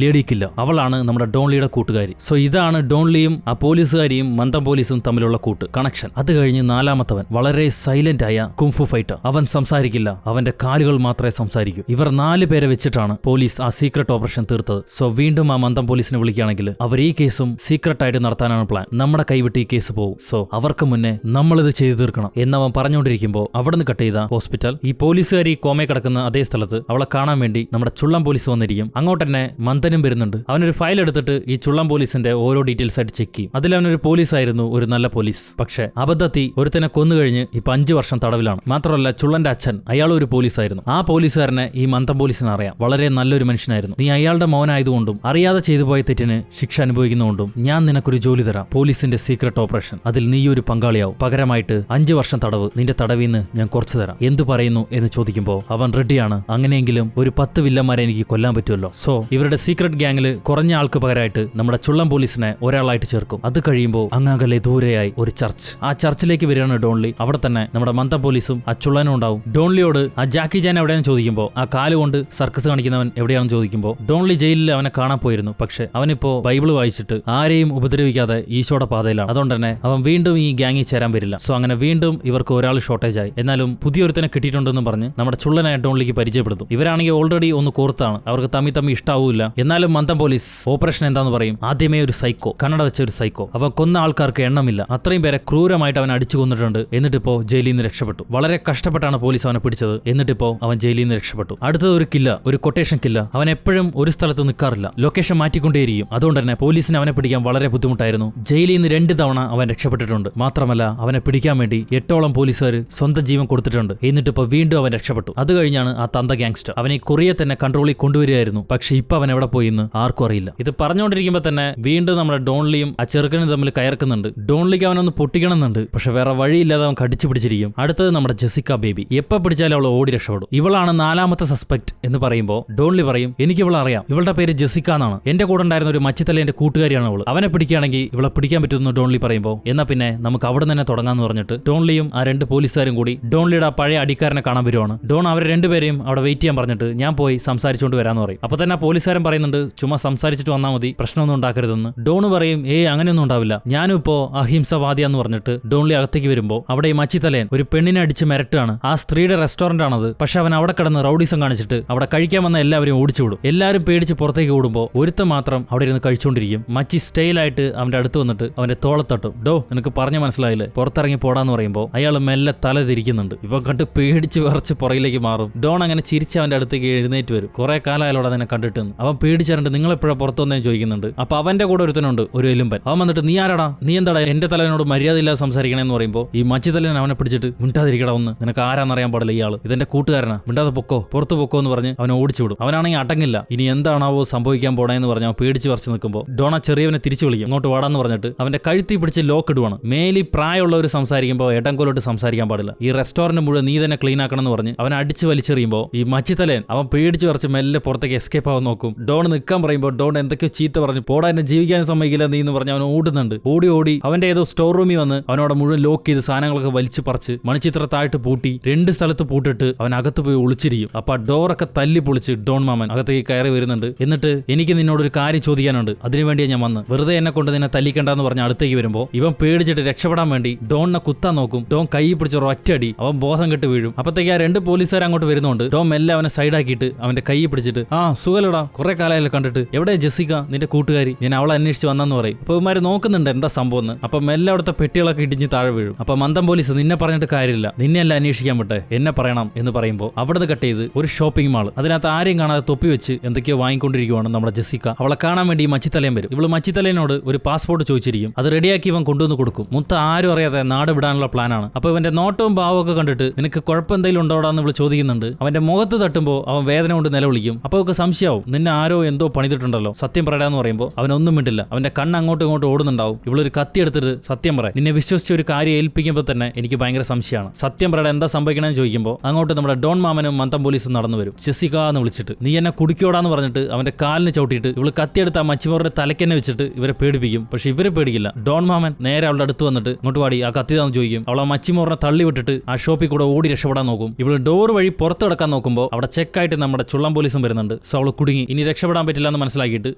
ലേഡി കില്ല, അവളാണ് നമ്മുടെ ഡോൺലിയുടെ കൂട്ടുകാരി. സോ ഇതാണ് ഡോൺലിയും ആ പോലീസുകാരിയും മന്ദം പോലീസും തമ്മിലുള്ള കൂട്ട് കണക്ഷൻ. അത് കഴിഞ്ഞ് 4ാമത്തവൻ വളരെ സൈലന്റ് ആയ കുംഫു ഫൈറ്റർ. അവൻ സംസാരിക്കില്ല, അവന്റെ കാലുകൾ മാത്രമേ സംസാരിക്കൂ. ഇവർ 4 പേരെ വെച്ചിട്ടാണ് പോലീസ് ആ സീക്രട്ട് ഓപ്പറേഷൻ തീർത്തത്. സോ വീണ്ടും ആ മന്ദം പോലീസിനെ വിളിക്കുകയാണെങ്കിൽ അവർ ഈ കേസും സീക്രട്ട് ആയിട്ട് നടത്താനാണ് പ്ലാൻ. നമ്മുടെ കൈവിട്ട് ഈ കേസ് പോകും. സോ അവർക്ക് മുന്നേ നമ്മളിത് ചെയ്തു തീർക്കണം എന്നവൻ പറഞ്ഞുകൊണ്ടിരിക്കുമ്പോൾ അവിടെ നിന്ന് കട്ട് ചെയ്ത ഹോസ്പിറ്റൽ. ഈ പോലീസുകാരി കോമയെ കിടക്കുന്ന അതേ സ്ഥലത്ത് അവളെ കാണാൻ വേണ്ടി നമ്മുടെ ചുള്ളം പോലീസ് വന്നിരിക്കും. അങ്ങോട്ട് തന്നെ മന്ദനും വരുന്നുണ്ട്. അവനൊരു ഫയൽ എടുത്തിട്ട് ഈ ചുള്ളം പോലീസിന്റെ ഓരോ ഡീറ്റെയിൽസ് ആയിട്ട് ചെക്ക് ചെയ്യും. അതിൽ അവനൊരു പോലീസായിരുന്നു, ഒരു നല്ല പോലീസ്. പക്ഷെ അബദ്ധത്തി ഒരുത്തനെ കൊന്നുകഴിഞ്ഞ് ഇപ്പൊ 5 വർഷം തടവിലാണ്. മാത്രമല്ല ചുള്ളന്റെ അച്ഛൻ അയാളും ഒരു പോലീസായിരുന്നു. ആ പോലീസുകാരനെ ഈ മന്ദം പോലീസിന് അറിയാം. വളരെ നല്ലൊരു മനുഷ്യനായിരുന്നു. നീ അയാളുടെ മോനായതുകൊണ്ടും അറിയാതെ ചെയ്തു പോയ തെറ്റിന് ശിക്ഷ അനുഭവിക്കുന്നതുകൊണ്ടും ഞാൻ നിനക്കൊരു ജോലി തരാം. പോലീസിന്റെ സീക്രട്ട് ഓപ്പറേഷൻ. അതിൽ നീ ഒരു പങ്കാളിയാവും. പകരമായിട്ട് 5 വർഷം തടവ് നിന്റെ തടവിന്ന് ഞാൻ കുറച്ചു തരാം. എന്തു പറയുന്നു എന്ന് ചോദിക്കുമ്പോൾ അവൻ റെഡിയാണ്. അങ്ങനെയെങ്കിലും ഒരു 10 വില്ലന്മാരെ എനിക്ക് കൊല്ലാൻ പറ്റുമല്ലോ. സോ ഇവരുടെ സീക്രട്ട് ഗ്യാങ്ങിൽ കുറഞ്ഞ ആൾക്ക് പകരമായിട്ട് നമ്മുടെ ചുള്ളം പോലീസിനെ ഒരാളായിട്ട് ചേർക്കും. അത് കഴിയുമ്പോൾ അങ്ങകലെ ദൂരെയായി ഒരു ചർച്ച്. ആ ചർച്ചിലേക്ക് വരികയാണ് ഡോൺലി. അവിടെ തന്നെ നമ്മുടെ മന്ദം പോലീസും ആ ചുള്ളനും ഉണ്ടാവും. ഡോൺലിയോട് ആ ജാക്കി ജാൻ എവിടെയാണെന്ന് ചോദിക്കുമ്പോൾ, ആ കാലുകൊണ്ട് സർക്കസ് കാണിക്കുന്നവൻ എവിടെയാണെന്ന് ചോദിക്കുമ്പോൾ, ഡോൺലി ജയിലിൽ അവനെ കാണാൻ പോയിരുന്നു. പക്ഷെ അവനിപ്പോ ബൈബിൾ വായിച്ചിട്ട് ആരെയും ഉപദ്രവിക്കാതെ ഈശോയുടെ പാതയിലാണ്. അതുകൊണ്ട് തന്നെ അവൻ വീണ്ടും ഈ ഗ്യാങ്ങിൽ ചേരാൻ വരില്ല. സോ അങ്ങനെ വീണ്ടും ഇവർക്ക് ഒരാൾ ഷോർട്ടേജ് ആയി. എന്നാലും പുതിയൊരുത്തനെ കിട്ടിയിട്ടുണ്ടെന്ന് പറഞ്ഞ് നമ്മുടെ ചുള്ളനായ ഡോൺലിക്ക് പരിചയപ്പെടുത്തും. ഇവരാണെങ്കിൽ ഓൾറെഡി ഒന്ന് കോർത്താണ്. അവർക്ക് തമ്മി ഇഷ്ടാവൂല. എന്നാലും മന്ദം പോലീസ് ഓപ്പറേഷൻ എന്താന്ന് പറയും. ആദ്യമേ ഒരു സൈക്കോ, കന്നഡ വെച്ച ഒരു സൈക്കോ. അവൻ കൊന്ന ആൾക്കാർക്ക് എണ്ണമില്ല. അത്രയും പേരെ ക്രൂരമായിട്ട് അവൻ അടിച്ചു കൊന്നിട്ടുണ്ട്. എന്നിട്ടിപ്പോ ജയിലിൽ നിന്ന് രക്ഷപ്പെട്ടു. വളരെ കഷ്ടപ്പെട്ടാണ് പോലീസ് അവനെ പിടിച്ചത്. എന്നിട്ടിപ്പോ അവൻ ജയിലിൽ നിന്ന് രക്ഷപ്പെട്ടു. അടുത്തത് ഒരു കില്ല, ഒരു കൊട്ടേഷൻ കില്ല. അവൻ എപ്പോഴും ഒരു സ്ഥലത്ത് നിൽക്കാറില്ല. ലൊക്കേഷൻ മാറ്റിക്കൊണ്ടേയിരിക്കും. അതുകൊണ്ട് തന്നെ പോലീസിന് അവനെ പിടിക്കാൻ വളരെ ബുദ്ധിമുട്ടായിരുന്നു. ജയിലിൽ നിന്ന് 2 തവണ അവൻ രക്ഷപ്പെട്ടിട്ടുണ്ട്. മാത്രമല്ല അവനെ പിടിക്കാൻ വേണ്ടി 8ഓളം പോലീസുകാർ സ്വന്തം ജീവൻ കൊടുത്തിട്ടുണ്ട്. എന്നിട്ടിപ്പോ വീണ്ടും അവൻ രക്ഷപ്പെട്ടു. അത് കഴിഞ്ഞാണ് ആ തന്ത ഗ്യാങ്സ്റ്റർ അവനെ കൊറിയ തന്നെ കൺട്രോളിൽ കൊണ്ടുവരികയായിരുന്നു. പക്ഷെ ഇപ്പൊ അവൻ എവിടെ പോയി എന്ന് ആർക്കും അറിയില്ല. ഇത് പറഞ്ഞുകൊണ്ടിരിക്കുമ്പോ തന്നെ വീണ്ടും നമ്മുടെ ഡോൺലിയും ആ ചെറുക്കനും തമ്മിൽ കയർക്കുന്നുണ്ട്. ഡോൺലിക്ക് അവനൊന്ന് പൊട്ടിക്കണമെന്നുണ്ട്. പക്ഷെ വേറെ വഴിയില്ലാതെ അവൻ കടിച്ചു പിടിച്ചിരിക്കും. അടുത്തത് നമ്മുടെ ജെസിക്ക ബേബി. എപ്പോ പിടിച്ചാലും അവൾ ഓടി രക്ഷപ്പെടും. ഇവളാണ് 4ാമത്തെ സസ്പെക്ട് എന്ന് പറയുമ്പോൾ ഡോൺലി പറയും, എനിക്ക് ഇവളെ അറിയാം. ഇവളുടെ പേര് ജെസിക്ക എന്നാണ്. എന്റെ കൂടെ ഉണ്ടായിരുന്ന ഒരു മച്ചിത്തലേന്റെ കൂട്ടുകാരിയാണ് അവൾ. അവനെ പിടിക്കുകയാണെങ്കിൽ ഇവളെ പിടിക്കാൻ പറ്റുമെന്ന് ഡോൺലി പറയുമ്പോൾ, എന്നാ പിന്നെ നമുക്ക് അവിടെ തന്നെ തുടങ്ങാന്ന് പറഞ്ഞിട്ട് ഡോൺലിയും ആ 2 പോലീസുകാരും കൂടി ഡോൺലിയുടെ പഴയ അടിക്കാരനെ കാണാൻ വരുവാണ്. ഡോൺ അവരെ 2 പേരെയും അവിടെ വെയിറ്റ് ചെയ്യാൻ പറഞ്ഞിട്ട് ഞാൻ പോയി സംസാരിച്ചുകൊണ്ട് വരാന്ന് പറയും. അപ്പൊ തന്നെ പോലീസുകാരൻ പറയുന്നുണ്ട്, ചുമ്മാ സംസാരിച്ചിട്ട് വന്നാൽ മതി, പ്രശ്നമൊന്നും ഉണ്ടാക്കരുതെന്ന്. ഡോൺ പറയും, അങ്ങനെയൊന്നും ഉണ്ടാവില്ല, ഞാനും ഇപ്പോ അഹിംസവാദിയാന്ന് പറഞ്ഞിട്ട് ഡോൺലി അകത്തേക്ക് വരുമ്പോൾ അവിടെ ഈ മച്ചിത്തലേൻ ഒരു പെണ്ണിനെ അടിച്ച് മിരട്ടാണ്. ആ സ്ത്രീയുടെ റെസ്റ്റോറന്റ് ആണത്. പക്ഷെ അവൻ അവിടെ കിടന്ന് റൗഡിസം കാണിച്ചിട്ട് അവിടെ കഴിക്കാൻ വന്ന എല്ലാവരും ഓടിച്ചു വിടും. എല്ലാവരും പേടിച്ച് പുറത്തേക്ക് ഓടുമ്പോൾ ഒരുത്തൻ മാത്രം അവിടെ ഇരുന്ന് കഴിച്ചുകൊണ്ടിരിക്കും. മച്ചി സ്റ്റൈലായിട്ട് അവന്റെ അടുത്ത് വന്നിട്ട് അവന്റെ തോളത്തട്ടും, ഡോ നിനക്ക് പറഞ്ഞു മനസ്സിലായില്ലേ, പുറത്തിറങ്ങി പോടാന്ന് പറയുമ്പോൾ അയാൾ മെല്ലെ തല തിരിക്കുന്നുണ്ട്. ഇവൻ കണ്ട് പേടിച്ച് വിറച്ച് പുറയിലേക്ക് മാറും. ഡോൺ അങ്ങനെ ചിരിച്ച് അവന്റെ അടുത്തേക്ക് എഴുന്നേറ്റ് വരും. കുറെ കാലമായാലോടെ അതിനെ കണ്ടിട്ട് അവൻ പേടിച്ചിട്ട് നിങ്ങൾ എപ്പോഴാണ് പുറത്തു വന്നേന്ന് ചോദിക്കുന്നുണ്ട്. അപ്പൊ അവന്റെ കൂടെ ഒരുത്തനുണ്ട്, ഒരു എലുമ്പൻ. അവൻ വന്നിട്ട്, നീ ആരാടാ, നീ എന്താടാ എന്റെ തലനോട് മര്യാദയില്ലാതെ സംസാരിക്കണേന്ന് പറയുമ്പോൾ ഈ മച്ചിത്തലൻ അവനെ പിടിച്ചിട്ട്, മിണ്ടാതിരിക്കടാ ഒന്ന്, നിനക്ക് ആരാന്നറിയാൻ പാടില്ല, ഇയാള് ഇതെന്റെ കൂട്ടുകാരനാ, മിണ്ടാതെ പൊക്കോ, പുറത്തു പൊക്കോ എന്ന് പറഞ്ഞ് അവനെ ഓടിച്ചു വിടും. അവനാണെങ്കിൽ അടങ്ങില്ല. ഇനി എന്താണാവോ സംഭവിക്കാൻ പോണേന്ന് പറഞ്ഞ് അവൻ പേടിച്ച് വരച്ച് നിൽക്കുമ്പോൾ ഡോണ ചെറിയവനെ തിരിച്ചു വിളിക്കും. ഇങ്ങോട്ട് വാടാന്ന് പറഞ്ഞിട്ട് അവന്റെ കഴുത്തി പിടിച്ച് ലോക്ക് ഇടുവാണ്. മേലി പ്രായമുള്ളവർ സംസാരിക്കുമ്പോൾ എടങ്കോലോട്ട് സംസാരിക്കാൻ പാടില്ല. ഈ റെസ്റ്റോറന്റ് മുഴുവൻ നീ തന്നെ ക്ലീൻ ആക്കണം എന്ന് പറഞ്ഞ് അവൻ അടിച്ച് വലിച്ചെറിയുമ്പോൾ ഈ മച്ചിത്തലേൻ അവൻ പേടിച്ച് വരച്ച് മെല്ലെ പുറത്തേക്ക് എസ്കേപ്പ് ആവാൻ നോക്കും. ഡോൺ നിൽക്കാൻ പറയുമ്പോൾ ഡോൺ എന്തൊക്കെയോ ചീത്ത പറഞ്ഞു, പോടാ എന്നെ ജീവിക്കാൻ സമ്മതിക്കില്ല നീ എന്ന് പറഞ്ഞ് അവൻ ഓടുന്നുണ്ട്. ഓടി അവന്റെ ഏതോ സ്റ്റോർ റൂമിൽ വന്ന് അവനോട് മുഴുവൻ ലോക്ക് ചെയ്ത് സാധനങ്ങളൊക്കെ വലിച്ചു പറിച്ച് മണിച്ചിത്ര താഴ്ത്ത് പൂട്ടി 2 സ്ഥലത്ത് പൂട്ടിട്ട് അവൻ അകത്ത് പോയി ഒളിച്ചിരിക്കും. അപ്പൊ ആ ഡോറൊക്കെ തല്ലി പൊളിച്ച് ഡോൺ മാമൻ അകത്തേക്ക് കയറി വരുന്നുണ്ട്. എന്നിട്ട്, എനിക്ക് നിന്നോടൊരു കാര്യം ചോദിക്കാനുണ്ട്, അതിനുവേണ്ടിയാണ് ഞാൻ വന്ന്, വെറുതെ എന്നെ കൊണ്ട് നിന്നെ തല്ലിക്കണ്ടെന്ന് പറഞ്ഞ് അടുത്തേക്ക് വരുമ്പോൾ ഇവൻ പേടിച്ചിട്ട് രക്ഷപ്പെടാൻ വേണ്ടി ഡോണിനെ കുത്താൻ നോക്കും. ഡോൺ കൈ പിടിച്ച് ഒറ്റയടി അവൻ ബോധം കെട്ട് വീഴും. അപ്പത്തേക്ക് ആ 2 പോലീസുകാർ അങ്ങോട്ട് വരുന്നുണ്ട്. ഡോൺ മെല്ലെ അവനെ സൈഡാക്കിയിട്ട് അവന്റെ കൈ പിടിച്ചിട്ട് സുഖലടാ, കുറെ കാലമായാലും കണ്ടിട്ട്, എവിടെ ജെസിക്ക നിന്റെ കൂട്ടുകാരി, ഞാൻ അവളെ അന്വേഷിച്ച് വന്നെന്ന് പറയും. അപ്പൊ ഇവന്മാര് നോക്കുന്നുണ്ട് എന്താ സംഭവം എന്ന്. അപ്പൊ മെല്ലെ അവിടുത്തെ പെട്ടികളൊക്കെ ഇടിഞ്ഞ് താഴെ വീഴും. അപ്പൊ മന്ദം പോലീസ് നിന്നെ പറഞ്ഞിട്ട് കാര്യമില്ല, നിന്നെയല്ല അന്വേഷിക്കാൻ വിട്ടെ, എന്നെ പറയണം എന്ന് പറയുമ്പോൾ അവിടുന്ന് കട്ട് ചെയ്ത് ഒരു ഷോപ്പിംഗ് മാൾ, അതിനകത്ത് ആരെയും കാണാതെ തൊപ്പി വെച്ച് എന്തൊക്കെയോ വാങ്ങിക്കൊണ്ടിരിക്കുവാണ് നമ്മുടെ ജെസിക്ക. അവളെ കാണാൻ വേണ്ടി മച്ചിത്തലയും വരും. ഇവള് മച്ചിത്തലേനോട് ഒരു പാസ്പോർട്ട് ചോദിച്ചിരിക്കും. അത് റെഡിയാക്കി ഇവൻ കൊണ്ടുവന്ന് കൊടുക്കും. മുത്ത ആരും അറിയാതെ നാട് വിടാനുള്ള പ്ലാനാണ്. അപ്പൊ ഇവന്റെ നോട്ടവും ഭാവവും ഒക്കെ കണ്ടിട്ട് നിനക്ക് കുഴപ്പം എന്തെങ്കിലും ഉണ്ടോടാന്ന് ഇവള് ചോദിക്കുന്നുണ്ട്. അവന്റെ മുഖത്ത് തട്ടുമ്പോൾ അവൻ വേദന കൊണ്ട് നിലവിളിക്കും. അപ്പൊ അവർക്ക് സംശയമാവും, നിന്നെ ആരോ എന്തോ പണിതിട്ടുണ്ടല്ലോ, സത്യം പറയാന്ന് പറയുമ്പോൾ അവനൊന്നും മിണ്ടില്ല. അവന്റെ കണ്ണ് അങ്ങോട്ടും ഇങ്ങോട്ടും ഓടുന്നുണ്ടാവും. ഇവളൊരു കത്തി എടുത്തിട്ട് സത്യം പറയാം, നിന്നെ വിശ്വസിച്ച ഒരു കാര്യം ഏൽപ്പിക്കുമ്പോൾ തന്നെ എനിക്ക് ഭയങ്കര സംശയമാണ്, സത്യം പറയാൻ എന്താ സംഭവിക്കണമെന്ന് ചോദിക്കുമ്പോൾ അങ്ങോട്ട് നമ്മുടെ ഡോൺ മാമനും മന്ദം പോലീസും നടന്നു വരും. ജെസിക്ക എന്ന് വിളിച്ചിട്ട് നീ എന്നെ കുടിക്കോടാന്ന് പറഞ്ഞിട്ട് അവന്റെ കാലിന് ചവിട്ടിയിട്ട് ഇവള് കത്തിയെടുത്ത് ആ മച്ചിമോറിന്റെ തലക്കെന്നെ വെച്ചിട്ട് ഇവരെ പേടിപ്പിക്കും. പക്ഷെ ഇവരെ പേടിക്കില്ല. ഡോൺ മാമൻ നേരെ അവളുടെ അടുത്ത് വന്നിട്ട് ഇങ്ങോട്ട് പാടി ആ കത്തിതാന്ന് ചോദിക്കും. അവൾ ആ മച്ചിമോറിനെ തള്ളി വിട്ടിട്ട് ആ ഷോപ്പിൽ കൂടെ ഓടി രക്ഷപ്പെടാൻ നോക്കും. ഇവള് ഡോർ വഴി പുറത്ത് കിടക്കാൻ നോക്കുമ്പോൾ അവിടെ ചെക്കായിട്ട് നമ്മുടെ ചുള്ളം പോലീസും വരുന്നുണ്ട്. സോ അവള് കുടുങ്ങി, ഇനി രക്ഷപ്പെടാൻ പറ്റില്ല എന്ന് മനസ്സിലാക്കിയിട്ട്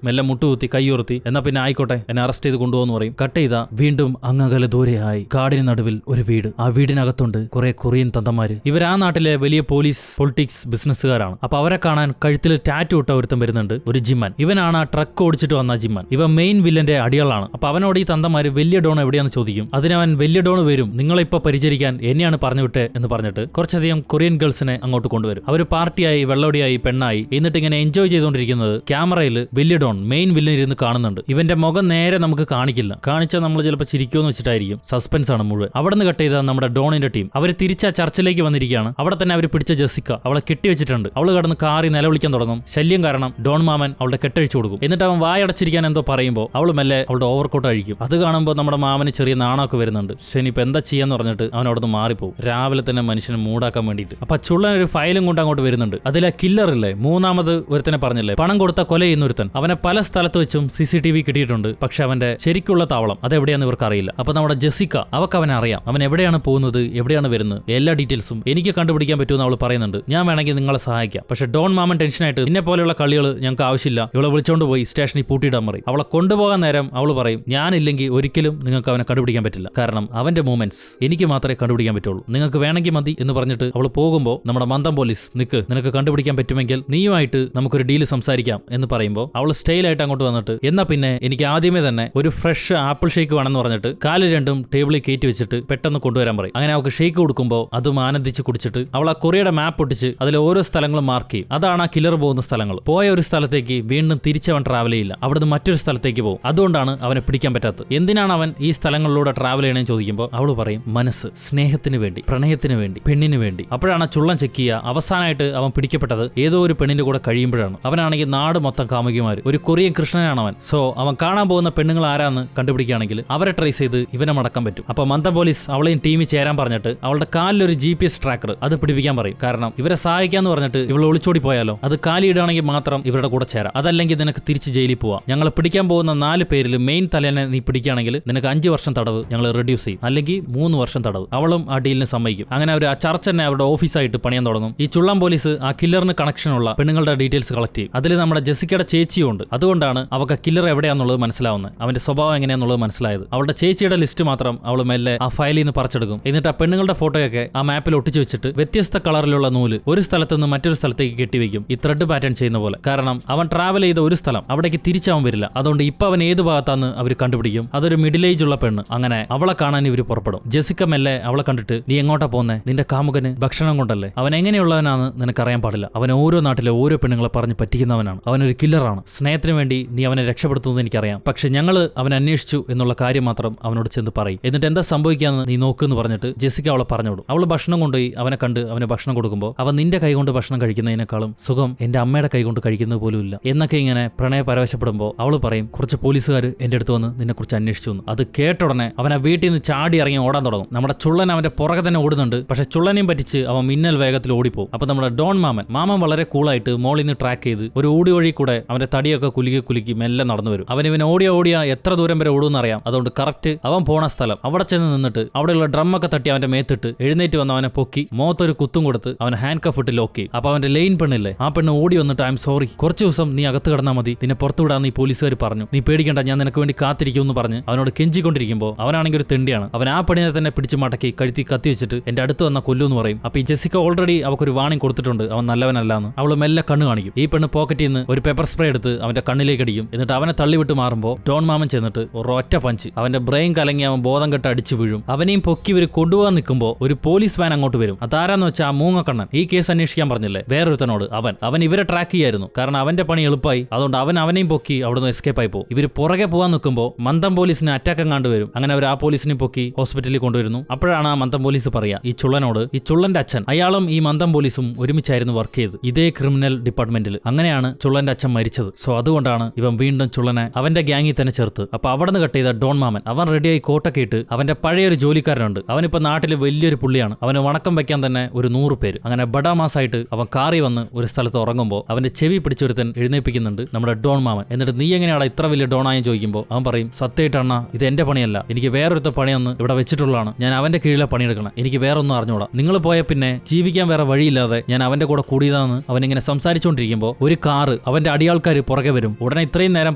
മെല്ലെ മുട്ടുകുത്തി കൈയുയർത്തി എന്നാ പിന്നെ ആയിക്കോട്ടെ എന്നെ അറസ്റ്റ് ചെയ്ത് കൊണ്ടുപോകുന്നു പറയും. കട്ട് ചെയ്താ വീണ്ടും അങ്ങകലെ ദൂരെയായി കാടിന് നടുവിൽ ഒരു വീട്. ആ വീടിനകത്തുണ്ട് കുറെ കൊറിയൻ തന്തമാര്. ഇവർ ആ നാട്ടിലെ വലിയ പോലീസ്, പൊളിറ്റിക്സ്, ബിസിനസ്സുകാരാണ്. അപ്പൊ അവരെ കാണാൻ കഴുത്തിൽ ടാറ്റു ഇട്ട ഒരുത്തം വരുന്നുണ്ട്, ഒരു ജിമ്മൻ. ഇവനാണ് ആ ട്രക്ക് ഓടിച്ചിട്ട് വന്ന ജിമ്മൻ. ഇവ മെയിൻ വില്ലന്റെ അടിയാളാണ്. അപ്പൊ അവനോട് ഈ തന്തമാര് വലിയ ഡോൺ എവിടെയാന്ന് ചോദിക്കും. അതിനവൻ വലിയ ഡോൺ വരും, നിങ്ങളെ ഇപ്പൊ പരിചരിക്കാൻ എന്നെയാണ് പറഞ്ഞു വിട്ടെ എന്ന് പറഞ്ഞിട്ട് കുറച്ചധികം കൊറിയൻ ഗേൾസിനെ അങ്ങോട്ട് കൊണ്ടുവരും. അവർ പാർട്ടിയായി, വെള്ളോടിയായി, പെണ്ണായി, എന്നിട്ട് ഇങ്ങനെ എൻജോയ് ചെയ്തുകൊണ്ടിരിക്കുന്നത് ക്യാമറയിൽ വലിയ ഡോൺ മെയിൻ വില്ലൻ ഇരുന്ന് കാണുന്നുണ്ട്. ഇവന്റെ മുഖം നേരെ നമുക്ക് കാണിക്കില്ല, കാണിച്ചാൽ നമ്മൾ ചിലപ്പോൾ ചിരിക്കുമെന്ന് വെച്ചിട്ടായിരിക്കും. സസ്പെൻസ് ആണ് മുഴുവൻ. അവിടെ നിന്ന് കട്ട് ചെയ്ത നമ്മുടെ ഡോണിന്റെ ടീം അവർ തിരിച്ച ചർച്ചിലേക്ക് വന്നിരിക്കുകയാണ്. അവിടെ തന്നെ അവർ പിടിച്ച ജെസിക്ക അവളെ കെട്ടിവെച്ചിട്ടുണ്ട്. അവള് കടന്ന് കാറി നിലവിളിക്കാൻ തുടങ്ങും. ശല്യം കാരണം ഡോൺ മാമൻ അവളുടെ കെട്ടഴിച്ചു കൊടുക്കും. എന്നിട്ട് അവൻ വായടച്ചിരിക്കാൻ എന്തോ പറയുമ്പോൾ അവൾ മെല്ലെ അവളുടെ ഓവർകോട്ട് അഴിക്കും. അത് കാണുമ്പോൾ നമ്മുടെ മാമന് ചെറിയ നാണമൊക്കെ വരുന്നുണ്ട്. ശനി ഇപ്പൊ എന്താ ചെയ്യാന്ന് പറഞ്ഞിട്ട് അവൻ അവിടെ നിന്ന് മാറിപ്പോകും. രാവിലെ തന്നെ മനുഷ്യനെ മൂടാക്കാൻ വേണ്ടിയിട്ട്. അപ്പൊ ചുള്ളൻ ഒരു ഫയലും കൊണ്ട് അങ്ങോട്ട് വരുന്നുണ്ട്. അതിലെ കില്ലറില്ലേ, മൂന്നാമത് ഒരുത്തനെ പറഞ്ഞില്ലേ പണം കൊടുത്ത കൊല ചെയ്യുന്ന ഒരുത്തൻ, അവനെ പല സ്ഥലത്ത് വെച്ചും CCTV കിട്ടിയിട്ടുണ്ട്. പക്ഷെ അവന്റെ ശരിക്കുള്ള താവളം അതെവിടെയാന്ന് ഇവർക്ക് അറിയില്ല. അപ്പൊ നമ്മുടെ ജെസിക്ക അവക്ക് അവനെ അറിയാം, അവൻ എവിടെയാണ് പോകുന്നത്, എവിടെയാണ് വരുന്നത്, എല്ലാ ഡീറ്റെയിൽസും എനിക്ക് കണ്ടുപിടിക്കാൻ പറ്റുമെന്ന് അവൾ പറയുന്നുണ്ട്. ഞാൻ വേണമെങ്കിൽ നിങ്ങളെ സഹായിക്കാം. പക്ഷെ ഡോൺ മാമൻ ടെൻഷനായിട്ട് നിന്നെ പോലെയുള്ള കളികൾ ഞങ്ങൾക്ക് ആവശ്യമില്ല, ഇവളെ വിളിച്ചോണ്ട് പോയി സ്റ്റേഷനിൽ പൂട്ടിയിടാൻ പറയും. അവളെ കൊണ്ടുപോകാൻ നേരം അവൾ പറയും, ഞാനില്ലെങ്കിൽ ഒരിക്കലും നിങ്ങൾക്ക് അവനെ കണ്ടുപിടിക്കാൻ പറ്റില്ല, കാരണം അവന്റെ മൂവ്മെന്റ്സ് എനിക്ക് മാത്രമേ കണ്ടുപിടിക്കാൻ പറ്റുള്ളൂ, നിങ്ങൾക്ക് വേണമെങ്കിൽ മതി എന്ന് പറഞ്ഞിട്ട് അവൾ പോകുമ്പോൾ നമ്മുടെ മന്ദം പോലീസ് നിക്ക്, നിനക്ക് കണ്ടുപിടിക്കാൻ പറ്റുമെങ്കിൽ നീയുമായിട്ട് നമുക്കൊരു ഡീല് സംസാരിക്കാം എന്ന് പറയുമ്പോൾ അവൾ സ്റ്റൈലായിട്ട് അങ്ങോട്ട് വന്നിട്ട് എന്നാ പിന്നെ എനിക്ക് ആദ്യമേ തന്നെ ഒരു ഫ്രഷ് ആപ്പിൾ ഷേക്ക് വേണമെന്ന് പറഞ്ഞിട്ട് കാല് രണ്ടും ടേബിളിൽ കയറ്റി വെച്ചിട്ട് പെട്ടെന്ന് കൊണ്ടുവരാൻ പറയും. അങ്ങനെ അവൾക്ക് ഷേക്ക് കൊടുക്കുമ്പോൾ അതും ആനന്ദിച്ച് കുടിച്ചിട്ട് അവൾ ആ കൊറിയയുടെ മാപ്പ് ഒട്ടിച്ച് അതിൽ ഓരോ സ്ഥലങ്ങളും മാർക്ക് ചെയ്യും. അതാണ് ആ കില്ലർ പോകുന്ന സ്ഥലങ്ങൾ. പോയ ഒരു സ്ഥലത്തേക്ക് വീണ്ടും തിരിച്ചവൻ ട്രാവൽ ചെയ്യില്ല, അവിടുന്ന് മറ്റൊരു സ്ഥലത്തേക്ക് പോകും. അതുകൊണ്ടാണ് അവനെ പിടിക്കാൻ പറ്റാത്തത്. എന്തിനാണ് അവൻ ഈ സ്ഥലങ്ങളിലൂടെ ട്രാവൽ ചെയ്യണമെന്ന് ചോദിക്കുമ്പോൾ അവൾ പറയും, മനസ്സ്, സ്നേഹത്തിന് വേണ്ടി, പ്രണയത്തിന് വേണ്ടി, പെണ്ണിന് വേണ്ടി. അപ്പോഴാണ് ചുള്ളം ചെക്ക് ചെയ്യുക. അവസാനമായിട്ട് അവൻ പിടിക്കപ്പെട്ടത് ഏതോ ഒരു പെണ്ണിന്റെ കൂടെ കഴിയുമ്പോഴാണ്. അവനാണെങ്കിൽ നാട് മൊത്തം കാമുകിമാര്, ഒരു കൊറിയൻ കൃഷ്ണനാണ് അവൻ. സോ അവൻ കാണാൻ പോകുന്ന പെണ്ണുങ്ങൾ ആരാന്ന് കണ്ടുപിടിക്കുകയാണെങ്കിൽ അവരെ ട്രേസ് ചെയ്ത് ഇവനെ മടക്കാൻ പറ്റും. അപ്പൊ മന്ദം പോലീസ് അവളെയും ടീമിൽ ചേരാൻ പറഞ്ഞിട്ട് അവളുടെ കാലിലൊരു GPS ട്രാക്കർ അത് പിടിപ്പിക്കാൻ പറയും. കാരണം ഇവരെ സഹായിക്കാന്ന് പറഞ്ഞിട്ട് ഇവൾ ഒളിച്ചോടി പോയാലോ, അത് കാലിയിടുകയാണെങ്കിൽ മാത്രം ഇവരുടെ കൂടെ ചേരാം, അതല്ലെങ്കിൽ നിനക്ക് തിരിച്ച് ജയിലിൽ പോവാം. ഞങ്ങൾ പിടിക്കാൻ പോകുന്ന 4 പേരിൽ മെയിൻ തലേനെ നീ പിടിക്കുകയാണെങ്കിൽ നിനക്ക് 5 വർഷം തടവ് ഞങ്ങൾ റെഡ്യൂസ് ചെയ്യും, അല്ലെങ്കിൽ 3 വർഷം തടവ്. അവളും ആ ഡീലിന് സമ്മതിക്കും. അങ്ങനെ അവർ ആ ചർച്ച തന്നെ അവരുടെ ഓഫീസായിട്ട് പണിയാൻ തുടങ്ങും. ഈ ചുള്ളം പോലീസ് ആ കില്ലറിന് കണക്ഷനുള്ള പെണ്ണുങ്ങളുടെ ഡീറ്റെയിൽസ് കളക്ട് ചെയ്യും. അതിൽ നമ്മുടെ ജെസിക്കയുടെ ചേച്ചിയുണ്ട്. അതുകൊണ്ടാണ് അവൾക്ക് കില്ലർ എവിടെയാന്നുള്ളത് മനസ്സിലാവുന്നത്, അവന്റെ സ്വഭാവം എങ്ങനെയാന്നുള്ളത് മനസ്സിലായത്. അവളുടെ ചേച്ചിയുടെ ലിസ്റ്റ് മാത്രം അവൾ മെല്ലെ ആ ഫയലിൽ നിന്ന് പറിച്ചെടുക്കും. എന്നിട്ട് ആ പെണ്ണുങ്ങളുടെ ഫോട്ടോയൊക്കെ ആ മാപ്പിൽ ഒട്ടിച്ചു വെച്ചിട്ട് വ്യത്യസ്ത കളറിലുള്ള നൂല് ഒരു സ്ഥലത്ത് നിന്ന് മറ്റൊരു സ്ഥലത്തേക്ക് കെട്ടിവെക്കും, ഈ ത്രെഡ് പാറ്റേൺ ചെയ്യുന്ന പോലെ. കാരണം അവൻ ട്രാവൽ ചെയ്ത ഒരു സ്ഥലം അവിടേക്ക് തിരിച്ചാവാൻ വരില്ല. അതുകൊണ്ട് ഇപ്പൊ അവൻ ഏത് ഭാഗത്താന്ന് അവർ കണ്ടുപിടിക്കും. അതൊരു മിഡിൽ ഏജ് ഉള്ള പെണ്ണ്. അങ്ങനെ അവളെ കാണാൻ ഇവർ പുറപ്പെടും. ജെസിക്ക മെല്ലെ അവളെ കണ്ടിട്ട്, നീ എങ്ങോട്ടാ പോന്നെ, നിന്റെ കാമുകന് ഭക്ഷണം കൊണ്ടല്ലേ, അവൻ എങ്ങനെയുള്ളവനാണ് നിനക്കറിയാൻ പാടില്ല, അവൻ ഓരോ നാട്ടിലെ ഓരോ പെണ്ണുങ്ങളെ പറഞ്ഞ് പറ്റിക്കുന്നവനാണ്, അവനൊരു കില്ലറാണ്, സ്നേഹത്തിന് വേണ്ടി നീ അവനെ രക്ഷപ്പെടുത്തുന്നത് എനിക്കറിയാം, പക്ഷെ ഞങ്ങള് അവൻ അന്വേഷിച്ചു എന്നുള്ള കാര്യം മാത്രം അവനോട് ചെന്ന് പറയും. എന്നിട്ട് എന്താ സംഭവിക്കാന്ന് നീ നോക്കുന്ന് പറഞ്ഞിട്ട് ജെസിക്ക അവളെ പറഞ്ഞോടും. അവള് ഭക്ഷണം കൊണ്ടുപോയി അവനെ കണ്ട് അവന് ഭക്ഷണം കൊടുക്കുമ്പോൾ അവൻ നിന്റെ കൈ കൊണ്ട് ഭക്ഷണം കഴിക്കുന്നതിനേക്കാളും സുഖം എന്റെ അമ്മയുടെ കൈ കൊണ്ട് കഴിക്കുന്നത് പോലും ഇല്ല എന്നൊക്കെ ഇങ്ങനെ പ്രണയ പരവശപ്പെടുമ്പോൾ അവള് പറയും, കുറച്ച് പോലീസുകാർ എന്റെ അടുത്ത് വന്ന് നിന്നെ കുറിച്ച് അന്വേഷിച്ചു. അത് കേട്ടുടനെ അവൻ ആ വീട്ടിൽ നിന്ന് ചാടി ഇറങ്ങി ഓടാൻ തുടങ്ങും. നമ്മുടെ ചുള്ളൻ അവന്റെ പുറകെ തന്നെ ഓടുന്നുണ്ട്. പക്ഷെ ചുള്ളനെയും പറ്റിച്ച് അവൻ മിന്നൽ വേഗത്തിൽ ഓടിപ്പോകും. അപ്പൊ നമ്മുടെ ഡോൺ മാമൻ വളരെ കൂളായിട്ട് മോളിൽ നിന്ന് ട്രാക്ക് ചെയ്ത് ഒരു ഓടി വഴി കൂടെ അവന്റെ തടിയൊക്കെ കുലുക്കി മെല്ലെ നടന്നു വരും. അവൻ ഓടിയ എത്ര ദൂരം വരെ ഓടുമെന്ന് അറിയാം. അതുകൊണ്ട് കറക്റ്റ് അവൻ പോണ സ്ഥലം അവിടെ ചെന്ന് നിന്നിട്ട് അവിടെയുള്ള ഡ്രമ്മൊക്കെ തട്ടി അവന്റെ മേത്തിട്ട് എഴുന്നേറ്റ് വന്ന് അവനെ പൊക്കി മുഖത്തൊരു കുത്തും കൊടുത്ത് അവൻ ഹാൻഡ് കഫ് ഇട്ട് ലോക്ക് ചെയ്യും. അപ്പൊ അവന്റെ ലെയിൻ പെണ്ണില്ലേ, ആ പെണ്ണ് ഓടി വന്നിട്ട്, ഐ എം സോറി, കുറച്ച് ദിവസം നീ അകത്ത് കിടന്നാൽ മതി, നിന്നെ പുറത്തു വിടാന്ന് ഈ പോലീസുകാർ പറഞ്ഞു, നീ പേടിക്കണ്ട, ഞാൻ നിനക്ക് വേണ്ടി കാത്തിരിക്കും എന്ന് പറഞ്ഞ് അവനോട് കെഞ്ചിക്കൊണ്ടിരിക്കുമ്പോൾ അവനാണെങ്കിൽ ഒരു തെണ്ടി വേണ്ടിയാണ്. അവൻ ആ പെണ്ണിനെ തന്നെ പിടിച്ച് മടക്കി കഴുത്തി കത്തി വെച്ചിട്ട് എന്റെ അടുത്ത് വന്ന കൊല്ലൂന്ന് പറയും. അപ്പൊ ഈ ജെസിക്ക ഓൾറെഡി അവക്കൊരു വാണിംഗ് കൊടുത്തിട്ടുണ്ട്, അവൻ നല്ലവനല്ലാന്ന്. അവള് മെല്ലെ കണ്ണ് കാണിക്കും. ഈ പെണ്ണ് പോക്കറ്റിൽ നിന്ന് ഒരു പെപ്പർ സ്പ്രേ എടുത്ത് അവന്റെ കണ്ണിലേക്ക് അടിക്കും. എന്നിട്ട് അവനെ തള്ളിവിട്ട് മാറുമ്പോൾ ഡോൺ മാമൻ ചെന്നിട്ട് ഒരൊറ്റ പഞ്ച് അവന്റെ ബ്രെയിൻ കലങ്ങി അവൻ ബോധം കെട്ട് അടിച്ചു വീഴും. അവനെയും പൊക്കി ഇവര് കൊണ്ടുപോകാൻ നിൽക്കുമ്പോൾ ഒരു പോലീസ് വാൻ അങ്ങോട്ട് വരും. അതാരാന്ന് വെച്ചാൽ ആ മൂങ്ങക്കണ്ണൻ ഈ കേസ് അന്വേഷിക്കാൻ പറഞ്ഞില്ലേ വേറൊരുത്തനോട്, അവൻ ഇവരെ ട്രാക്ക് ചെയ്യായിരുന്നു. കാരണം അവന്റെ പണി എളുപ്പമായി. അതുകൊണ്ട് അവനെയും പൊക്കി അവിടുന്ന് എസ്കേപ്പ് ആയി പോകും. ഇവര് പുറകെ പോകാൻ നിൽക്കുമ്പോൾ മന്ദം പോലീസിന് അറ്റാക്ക് അങ്ങാണ്ട് വരും. അങ്ങനെ അവർ ആ പോലീസിനെ പൊക്കി ഹോസ്പിറ്റലിൽ കൊണ്ടുവരുന്നു. അപ്പോഴാണ് ആ മന്ദം പോലീസ് പറയാ ഈ ചുള്ളനോട്, ഈ ചുള്ളന്റെ അച്ഛൻ അയാളും ഈ മന്ദം പോലീസും ഒരുമിച്ചായിരുന്നു വർക്ക് ചെയ്ത് ഇതേ ക്രിമിനൽ ഡിപ്പാർട്ട്മെന്റിൽ. അങ്ങനെയാണ് ചുള്ളന്റെ അച്ഛൻ മരിച്ചത്. സോ അതുകൊണ്ടാണ് ഇവൻ വീണ്ടും ചുള്ളനെ അവന്റെ ഗ്യാങ്ങിൽ തന്നെ ചേർത്ത്. അപ്പൊ അവിടെ നിന്ന് കട്ട് ചെയ്ത ഡോൺ മാമൻ അവൻ റെഡിയായി കോട്ടൊക്കെ ഇട്ട് അവന്റെ പഴയൊരു ജോലിക്കാരനുണ്ട്. അവനിപ്പോ നാട്ടിൽ വലിയൊരു പുള്ളിയാണ്. അവന് വണക്കം വെക്കാൻ തന്നെ ഒരു 100 പേര്. അങ്ങനെ ബഡാമാസായിട്ട് അവൻ കാറി വന്ന് ഒരു സ്ഥലത്ത് ഉറങ്ങുമ്പോൾ അവന്റെ ചെവി പിടിച്ചൊരുത്തൻ എഴുന്നേപ്പിക്കുന്നുണ്ട് നമ്മുടെ ഡോൺ മാമൻ. എന്നിട്ട് നീ എങ്ങനെയാണ് ഇത്ര വലിയ ഡോണായും ചോദിക്കുമ്പോൾ അവൻ പറയും, സത്യമായിട്ടാണ് ഇത് എന്റെ പണിയല്ല, എനിക്ക് വേറൊരുത്ത പണിയൊന്ന് ഇവിടെ വെച്ചിട്ടുള്ളതാണ്. ഞാൻ അവന്റെ കീഴിലെ പണിയെടുക്കണം, എനിക്ക് വേറൊന്നും അറിഞ്ഞൂടാ. നിങ്ങൾ പോയ പിന്നെ ജീവിക്കാൻ വേറെ വഴിയില്ലാതെ ഞാൻ അവന്റെ കൂടെ കൂടിയതാന്ന് അവനിങ്ങനെ സംസാരിച്ചുകൊണ്ടിരിക്കുമ്പോൾ ഒരു കാറ് അവന്റെ അടിയാൾക്കാർ പുറകെ വരും. ഉടനെ ഇത്രയും നേരം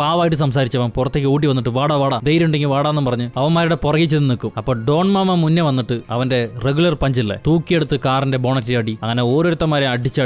പാവായിട്ട് സംസാരിച്ചവൻ പുറത്തേക്ക് ഓടി വന്നിട്ട് വാടാ ധൈര്യം ഉണ്ടെങ്കിൽ വാടാന്നും പറഞ്ഞ് അവന്മാരുടെ പുറകിൽ ചെന്ന് നിൽക്കും. അപ്പൊ ഡോൺ മാമ മുന്നേ വന്നിട്ട് അവന്റെ റെഗുലർ പഞ്ചില്ലേ തൂക്കിയെടുത്ത് കാറിന്റെ ബോണറ്റിൽ അടി. അങ്ങനെ ഓരോരുത്തന്മാരെ അടിച്ച്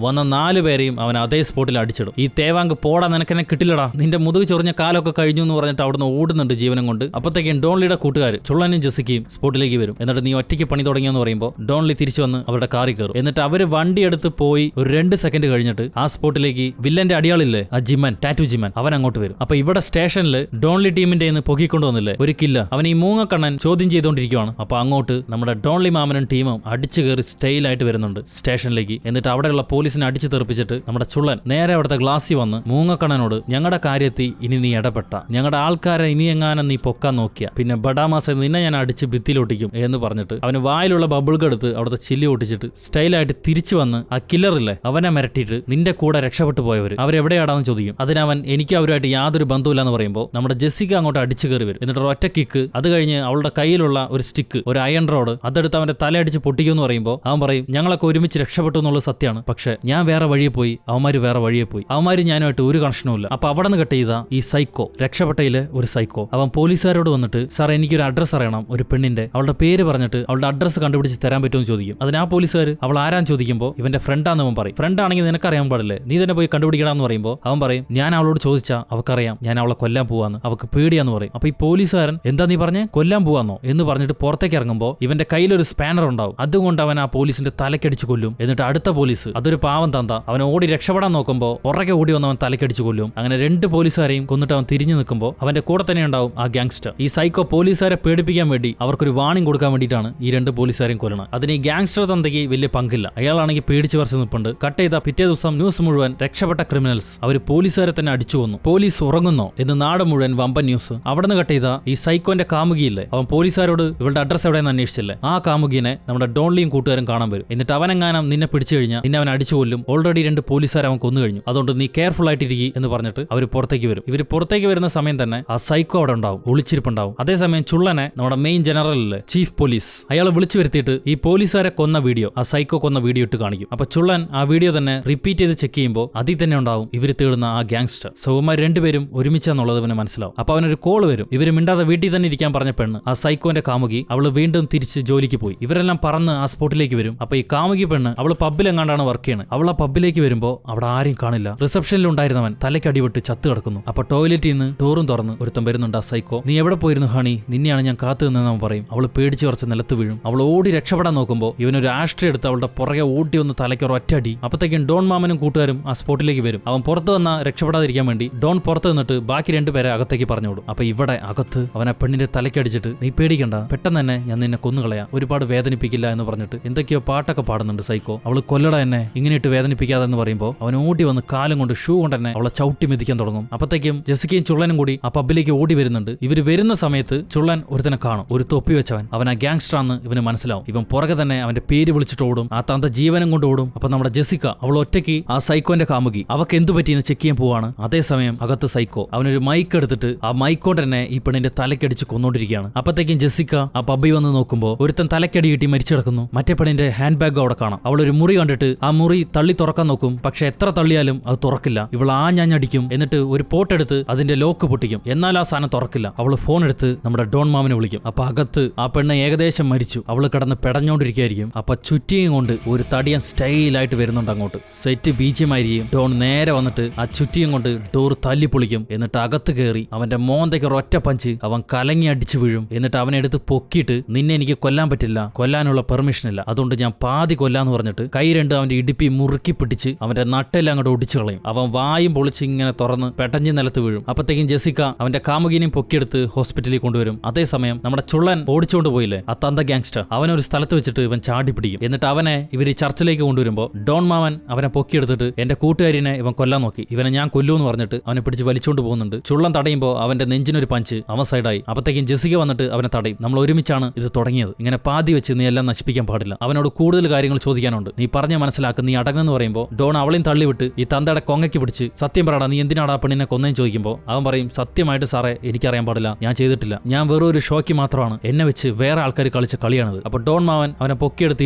വന്ന 4 പേരെയും അവൻ അതേ സ്പോട്ടിൽ അടിച്ചിടും. ഈ തേവാങ്ക് പോടാ, നിനക്കെന്നെ കിട്ടില്ലടാ, നിന്റെ മുതുക് ചൊറിഞ്ഞ കാലൊക്കെ കഴിഞ്ഞു എന്ന് പറഞ്ഞിട്ട് അവിടുന്ന് ഓടുന്നുണ്ട് ജീവനം കൊണ്ട്. അപ്പത്തേക്കും ഡോൺലിയുടെ കൂട്ടുകാർ ചുള്ളനും ജെസിക്കയും സ്പോട്ടിലേക്ക് വരും. എന്നിട്ട് നീ ഒറ്റയ്ക്ക് പണി തുടങ്ങിയെന്ന് പറയുമ്പോൾ ഡോൺലി തിരിച്ചു വന്ന് അവരുടെ കാറിൽ കയറും. എന്നിട്ട് അവര് വണ്ടി എടുത്ത് പോയി ഒരു 2 സെക്കൻഡ് കഴിഞ്ഞിട്ട് ആ സ്പോട്ടിലേക്ക് വില്ലന്റെ അടിയാളില്ലേ ആ ജിമൻ, ടാറ്റു ജിമൻ, അവൻ അങ്ങോട്ട് വരും. അപ്പൊ ഇവിടെ സ്റ്റേഷനിൽ ഡോൺലി ടീമിന്റെ പൊക്കിക്കൊണ്ടു വന്നില്ലേ ഒരു കില്ല, അവൻ ഈ മൂങ്ങക്കണ്ണൻ ചോദ്യം ചെയ്തുകൊണ്ടിരിക്കുകയാണ്. അപ്പൊ അങ്ങോട്ട് നമ്മുടെ ഡോൺലി മാമനും ടീമും അടിച്ചു കയറി സ്റ്റൈലായിട്ട് വരുന്നുണ്ട് സ്റ്റേഷനിലേക്ക്. എന്നിട്ട് അവിടെയുള്ള പോലീസിനെ അടിച്ചു തെറിപ്പിച്ചിട്ട് നമ്മുടെ ചുള്ളൻ നേരെ അവിടുത്തെ ഗ്ലാസ്സിൽ വന്ന് മൂങ്ങക്കണ്ണനോട്, ഞങ്ങളുടെ കാര്യത്തിൽ ഇനി നീ ഇടപെട്ട, ഞങ്ങളുടെ ആൾക്കാരെ ഇനി എങ്ങാനും നീ പൊക്കാൻ നോക്കിയ പിന്നെ ബഡാമാസ നിന്നെ ഞാൻ അടിച്ച് ഭിത്തിയിലൊട്ടിക്കും എന്ന് പറഞ്ഞിട്ട് അവന് വായിലുള്ള ബബിൾക്ക് എടുത്ത് അവിടുത്തെ ചില്ലി ഒട്ടിച്ചിട്ട് സ്റ്റൈലായിട്ട് തിരിച്ചു വന്ന് ആ കില്ലറില്ലേ അവനെ മിരട്ടിയിട്ട് നിന്റെ കൂടെ രക്ഷപ്പെട്ടു പോയവർ അവരെവിടെയാടാന്ന് ചോദിക്കും. അതിനവൻ എനിക്ക് അവരുമായിട്ട് യാതൊരു ബന്ധമില്ലാന്ന് പറയുമ്പോൾ നമ്മുടെ ജെസിക്ക അങ്ങോട്ട് അടിച്ചു കയറി വരും. എന്നിട്ട് ഒറ്റ കിക്ക്, അത് കഴിഞ്ഞ് അവളുടെ കയ്യിലുള്ള ഒരു സ്റ്റിക്ക്, ഒരു അയൺ റോഡ്, അതെടുത്ത് അവന്റെ തലയടിച്ച് പൊട്ടിക്കുമെന്ന് പറയുമ്പോൾ അവൻ പറയും, ഞങ്ങളൊക്കെ ഒരുമിച്ച് രക്ഷപ്പെട്ടു എന്നുള്ളത് സത്യമാണ്, പക്ഷെ ഞാൻ വേറെ വഴിയെ പോയി, അവന്മാര് വേറെ വഴിയെ പോയി, അവന്മാര് ഞാനുമായിട്ട് ഒരു കണക്ഷനുമില്ല. അപ്പൊ അവിടെ നിന്ന് കട്ട് ചെയ്ത ഈ സൈക്കോ, രക്ഷപ്പെട്ടയിലെ ഒരു സൈക്കോ, അവൻ പോലീസുകാരോട് വന്നിട്ട്, സാർ എനിക്കൊരു അഡ്രസ് അറിയണം ഒരു പെണ്ണിന്റെ, അവളുടെ പേര് പറഞ്ഞിട്ട് അവളുടെ അഡ്രസ് കണ്ടുപിടിച്ച് തരാൻ പറ്റുമെന്ന് ചോദിക്കും. അതിന് ആ പോലീസുകാർ അവൾ ആരാന്ന് ചോദിക്കുമ്പോൾ ഇവന്റെ ഫ്രണ്ടാന്ന് അവൻ പറയും. ഫ്രണ്ട് ആണെങ്കിൽ നിനക്കറിയാൻ പാടില്ലേ, നീ തന്നെ പോയി കണ്ടുപിടിക്കണമെന്ന് പറയുമ്പോൾ അവൻ പറയും, ഞാൻ അവളോട് ചോദിച്ചാ അവക്കറിയാം ഞാൻ അവളെ കൊല്ലാൻ പോവാന്ന്, അവക്ക് പേടിയാന്ന് പറയും. അപ്പൊ ഈ പോലീസുകാരൻ എന്താ നീ പറഞ്ഞേ, കൊല്ലാൻ പോവാന്നോ എന്ന് പറഞ്ഞിട്ട് പുറത്തേക്ക് ഇറങ്ങുമ്പോൾ ഇവന്റെ കയ്യിലൊരു സ്പാനർ ഉണ്ടാവും. അതുകൊണ്ട് അവൻ ആ പോലീസിന്റെ തലക്കടിച്ച് കൊല്ലും. എന്നിട്ട് അടുത്ത പോലീസ്, അതൊരു പാവം തന്ത, അവൻ ഓടി രക്ഷപ്പെടാൻ നോക്കുമ്പോൾ പുറകെ ഓടി വന്ന് അവൻ തലക്കടിച്ച് കൊല്ലും. അങ്ങനെ 2 പോലീസുകാരെയും കൊന്നിട്ട് അവൻ തിരിഞ്ഞു നിൽക്കുമ്പോൾ അവന്റെ കൂടെ തന്നെ ഉണ്ടാവും ആ ഗ്യാങ്സ്റ്റർ. ഈ സൈക്കോ പോലീസുകാരെ പേടിപ്പിക്കാൻ വേണ്ടി അവർക്കൊരു വാണിംഗ് കൊടുക്കാൻ വേണ്ടിയിട്ടാണ് ഈ 2 പോലീസുകാരെയും കൊല്ലണം. അതിന് ഈ ഗ്യാങ്സ്റ്റർ തന്തയ്ക്ക് വലിയ പങ്കില്ല. അയാളാണെങ്കിൽ പേടിച്ച് വരച്ച് നിൽപ്പുണ്ട്. കട്ട് ചെയ്ത പിറ്റേ ദിവസം ന്യൂസ് മുഴുവൻ രക്ഷപ്പെട്ട ക്രിമിനൽസ് അവർ പോലീസുകാരെ തന്നെ അടിച്ചു കൊന്നു, പോലീസ് ഉറങ്ങുന്നോ എന്ന് നാട് മുഴുവൻ വമ്പൻ ന്യൂസ്. അവിടെ നിന്ന് കട്ട് ചെയ്ത ഈ സൈക്കോന്റെ കാമുകിയില്ലേ, അവൻ പോലീസുകാരോട് ഇവളുടെ അഡ്രസ് എവിടെയെന്ന് അന്വേഷിച്ചില്ലേ, ആ കാമുകിനെ നമ്മുടെ ഡോൺലിയും കൂട്ടുകാരും കാണാൻ വരും. എന്നിട്ട് അവനെങ്ങാനും നിന്നെ പിടിച്ചു കഴിഞ്ഞാൽ നിന്നെ അവൻ അടിച്ചു കൊല്ലും. ഓൾറെഡി 2 പോലീസുകാരെ അവൻ കൊന്നു കഴിഞ്ഞു, അതുകൊണ്ട് നീ കെയർഫുൾ ആയിട്ടിരിക്കും എന്ന് പറഞ്ഞിട്ട് അവർ പുറത്തേക്ക് വരും. ഇവർ പുറത്തേക്ക് വരുന്ന സമയം തന്നെ ആ സൈക്കോ അവിടെ ഉണ്ടാവും, ഒളിച്ചിരിപ്പുണ്ടാവും. അതേസമയം ചുള്ളനെ നമ്മുടെ മെയിൻ ജനറലിലെ ചീഫ് പോലീസ് അയാളെ വിളിച്ചു വരുത്തിയിട്ട് ഈ പോലീസുകാരെ കൊന്ന വീഡിയോ, ആ സൈക്കോ കൊന്ന വീഡിയോ ഇട്ട് കാണിക്കും. അപ്പൊ ചുള്ളൻ ആ വീഡിയോ തന്നെ റിപ്പീറ്റ് ചെയ്ത് ചെക്ക് ചെയ്യുമ്പോൾ അതിൽ തന്നെ ഉണ്ടാവും ഇവർ തേടുന്ന ആ ഗ്യാങ്സ്റ്റർ. സൗമാർ 2 പേരും ഒരുമിച്ചാന്നുള്ളത് അവന് മനസ്സിലാവും. അപ്പൊ അവനൊരു കോൾ വരും. ഇവര് മിണ്ടാതെ വീട്ടിൽ തന്നെ ഇരിക്കാൻ പറഞ്ഞ പെണ്ണ്, ആ സൈക്കോന്റെ കാമുകി, അവള് വീണ്ടും തിരിച്ച് ജോലിക്ക് പോയി. ഇവരെല്ലാം പറന്ന് ആ സ്പോട്ടിലേക്ക് വരും. അപ്പൊ ഈ കാമുകി പെണ്ണ് അവള് പബ്ബിലെങ്ങാണ്ടാണ് വർക്ക് ചെയ്യുന്നത്. അവൾ ആ പബ്ബിലേക്ക് വരുമ്പോൾ അവിടെ ആരെയും കാണില്ല. റിസപ്ഷനിൽ ഉണ്ടായിരുന്നവൻ തലക്കടിവിട്ട് ചത്ത് കിടക്കുന്നു. അപ്പൊ ടോയ്ലറ്റിൽ നിന്ന് ഡോറും തുറന്ന് ഒരുത്തം വരുന്നുണ്ട്. ആ സൈക്കോ, നീ എവിടെ പോയിരുന്നു ഹണി, നിന്നെയാണ് ഞാൻ കാത്തു നിന്നെന്ന് അവൻ പറയും. അവള് പേടിച്ച് കുറച്ച് നിലത്ത് വീഴും. അവൾ ഓടി രക്ഷപ്പെടാൻ നോക്കുമ്പോൾ ഇവനൊരു ആഷ്ട്രി എടുത്ത് അവളുടെ പുറകെ ഓടി വന്ന് തലയ്ക്ക് ഒറ്റടി. അപ്പത്തേക്കും ഡോൺ മാമനും കൂട്ടുകാരും ആ സ്പോട്ടിലേക്ക് വരും. അവൻ പുറത്ത് വന്ന രക്ഷപ്പെടാതിരിക്കാൻ വേണ്ടി ഡോൺ പുറത്ത് നിന്നിട്ട് ബാക്കി 2 പേരെ അകത്തേക്ക് പറഞ്ഞു വിടും. അപ്പൊ ഇവിടെ അകത്ത് അവനെ പെണ്ണിന്റെ തലക്കടിച്ചിട്ട്, നീ പേടിക്കണ്ട, പെട്ടെന്ന് തന്നെ ഞാൻ നിന്നെ കൊന്നുകളയാം, ഒരുപാട് വേദനിപ്പിക്കില്ല എന്ന് പറഞ്ഞിട്ട് എന്തൊക്കെയോ പാട്ടൊക്കെ പാടുന്നുണ്ട് സൈക്കോ. അവള് കൊല്ലട എന്നെ, ഇങ്ങനെയിട്ട് വേദനിപ്പിക്കാതെ എന്ന് പറയുമ്പോൾ അവൻ ഓടി വന്ന് കാലും കൊണ്ട് ഷൂ കൊണ്ട് തന്നെ അവളെ ചവിട്ടി മെതിക്കാൻ തുടങ്ങും. അപ്പത്തേക്കും ജെസിക്കയും ചുള്ളനും കൂടി ആ പബ്ബിലേക്ക് ഓടി വരുന്നുണ്ട്. ഇവര് വരുന്ന സമയത്ത് ചുള്ളൻ ഒരുത്തനെ കാണും, ഒരു തൊപ്പി വെച്ചവൻ. അവൻ ആ ഗ്യാങ്സ്റ്റർ ആണെന്ന് ഇവന് മനസ്സിലാവും. ഇവൻ പുറകെ തന്നെ അവന്റെ പേര് വിളിച്ചിട്ട് ഓടും, ആ തന്റെ ജീവനം കൊണ്ട് ഓടും. അപ്പൊ നമ്മുടെ ജെസിക്ക അവൾ ഒറ്റയ്ക്ക് ആ സൈക്കോന്റെ കാമുകി അവക്ക് എന്തു പറ്റിയെന്ന് ചെക്ക് ചെയ്യാൻ പോവാണ്. അതേസമയം അകത്ത് സൈക്കോ അവനൊരു മൈക്ക് എടുത്തിട്ട് ആ മൈക്കോണ്ട് തന്നെ ഈ പെണ്ണിന്റെ തലക്കടിച്ച് കൊന്നോണ്ടിരിക്കുകയാണ്. അപ്പത്തേക്കും ജെസിക്ക ആ പബ്ബി വന്ന് നോക്കുമ്പോൾ ഒരുത്തൻ തലക്കടി കിട്ടി മരിച്ചു കിടക്കുന്നു. മറ്റേ പെണ്ണിന്റെ ഹാൻഡ് ബാഗ് അവിടെ കാണാം. അവളൊരു മുറി കണ്ടിട്ട് ആ മുറി തള്ളി തുറക്കാൻ നോക്കും, പക്ഷെ എത്ര തള്ളിയാലും അത് തുറക്കില്ല. ഇവൾ ഞാഞ്ഞടിക്കും, എന്നിട്ട് ഒരു പോട്ടെടുത്ത് അതിന്റെ ലോക്ക് പൊട്ടിക്കും, എന്നാൽ ആ സാധനം തുറക്കില്ല. അവള് ഫോൺ എടുത്ത് നമ്മുടെ ഡോൺ മാമനെ വിളിക്കും. അപ്പൊ അകത്ത് ആ പെണ്ണ് ഏകദേശം മരിച്ചു, അവള് കിടന്ന് പെടഞ്ഞോണ്ടിരിക്കുകയായിരിക്കും. അപ്പൊ ചുറ്റിയും കൊണ്ട് ഒരു തടിയൻ സ്റ്റൈലായിട്ട് വരുന്നുണ്ട് അങ്ങോട്ട്. സെറ്റ് ബീച്ചുമായിരിക്കും. ഡോൺ നേരെ വന്നിട്ട് ആ ചുറ്റിയും കൊണ്ട് ഡോർ തല്ലി പൊളിക്കും. എന്നിട്ട് അകത്ത് കയറി അവന്റെ മോന്തയ്ക്ക് ഒരൊറ്റ പഞ്ച് അവൻ കലങ്ങി അടിച്ചു വീഴും. എന്നിട്ട് അവനെ എടുത്ത് പൊക്കിയിട്ട് നിന്നെ എനിക്ക് കൊല്ലാൻ പറ്റില്ല, കൊല്ലാനുള്ള പെർമിഷൻ ഇല്ല, അതുകൊണ്ട് ഞാൻ പാതി കൊല്ലാന്ന് പറഞ്ഞിട്ട് കൈ രണ്ട് അവന്റെ ഇടുപ്പി മുറുക്കി പിടിച്ച് അവന്റെ നട്ടെല്ലാം അങ്ങോട്ട് ഒടിച്ചു കളയും. അവൻ വായും പൊളിച്ച് ഇങ്ങനെ തുറന്ന് പെട്ടഞ്ഞ് നിലത്ത് വീഴും. അപ്പത്തേക്കും ജെസിക്ക അവന്റെ കാമുകിനെയും പൊക്കിയെടുത്ത് ഹോസ്പിറ്റലിൽ കൊണ്ടുവരും. അതേസമയം നമ്മുടെ ചുള്ളൻ ഓടിച്ചുകൊണ്ട് പോയില്ലേ ആ തന്ത ഗ്യാങ്സ്റ്റർ, അവനൊരു സ്ഥലത്ത് വെച്ചിട്ട് ഇവൻ ചാടി പിടിക്കും. എന്നിട്ട് അവനെ ഇവര് ചർച്ചിലേക്ക് കൊണ്ടുവരുമ്പോൾ ഡോൺ മാമൻ അവനെ പൊക്കിയെടുത്തിട്ട് എന്റെ കൂട്ടുകാരിനെ ഇവൻ കൊല്ലാൻ നോക്കി, ഇവനെ ഞാൻ കൊല്ലൂന്ന് പറഞ്ഞിട്ട് അവനെ പിടിച്ച് വലിച്ചുകൊണ്ട് പോകുന്നുണ്ട്. ചുള്ളൻ തടയുമ്പോൾ അവന്റെ നെഞ്ചിനൊരു പഞ്ച് അവൻ സൈഡായി. അപ്പത്തേക്കും ജെസിക്ക വന്നിട്ട് അവനെ തടയും. നമ്മൾ ഒരുമിച്ചാണ് ഇത് തുടങ്ങിയത്, ഇങ്ങനെ പാതി വെച്ച് നീ എല്ലാം നശിപ്പിക്കാൻ പാടില്ല, അവനോട് കൂടുതൽ കാര്യങ്ങൾ ചോദിക്കാനുണ്ട്, നീ പറഞ്ഞ മനസ്സിലാക്കും, നീ അടങ്ങെന്ന് പറയുമ്പോൾ ഡോൺ അവളെയും തള്ളിവിട്ട് ഈ തന്തയുടെ കൊങ്ങയ്ക്ക് പിടിച്ച് സത്യം പറയടാ നീ എന്തിനാടാ പെണ്ണിനെ കൊന്നേന്ന് ചോദിക്കുമ്പോൾ അവൻ പറയും സത്യമായിട്ട് സാറേ എനിക്കറിയാൻ പാടില്ല, ഞാൻ ചെയ്തിട്ടില്ല, ഞാൻ വെറും ഒരു ഷോയ്ക്ക് മാത്രമാണ്, എന്നെ വെച്ച് വേറെ ആൾക്കാർ കളിച്ച കളിയാണത്. അപ്പൊ ഡോൺ മാവൻ അവനെ പൊക്കിയെടുത്ത്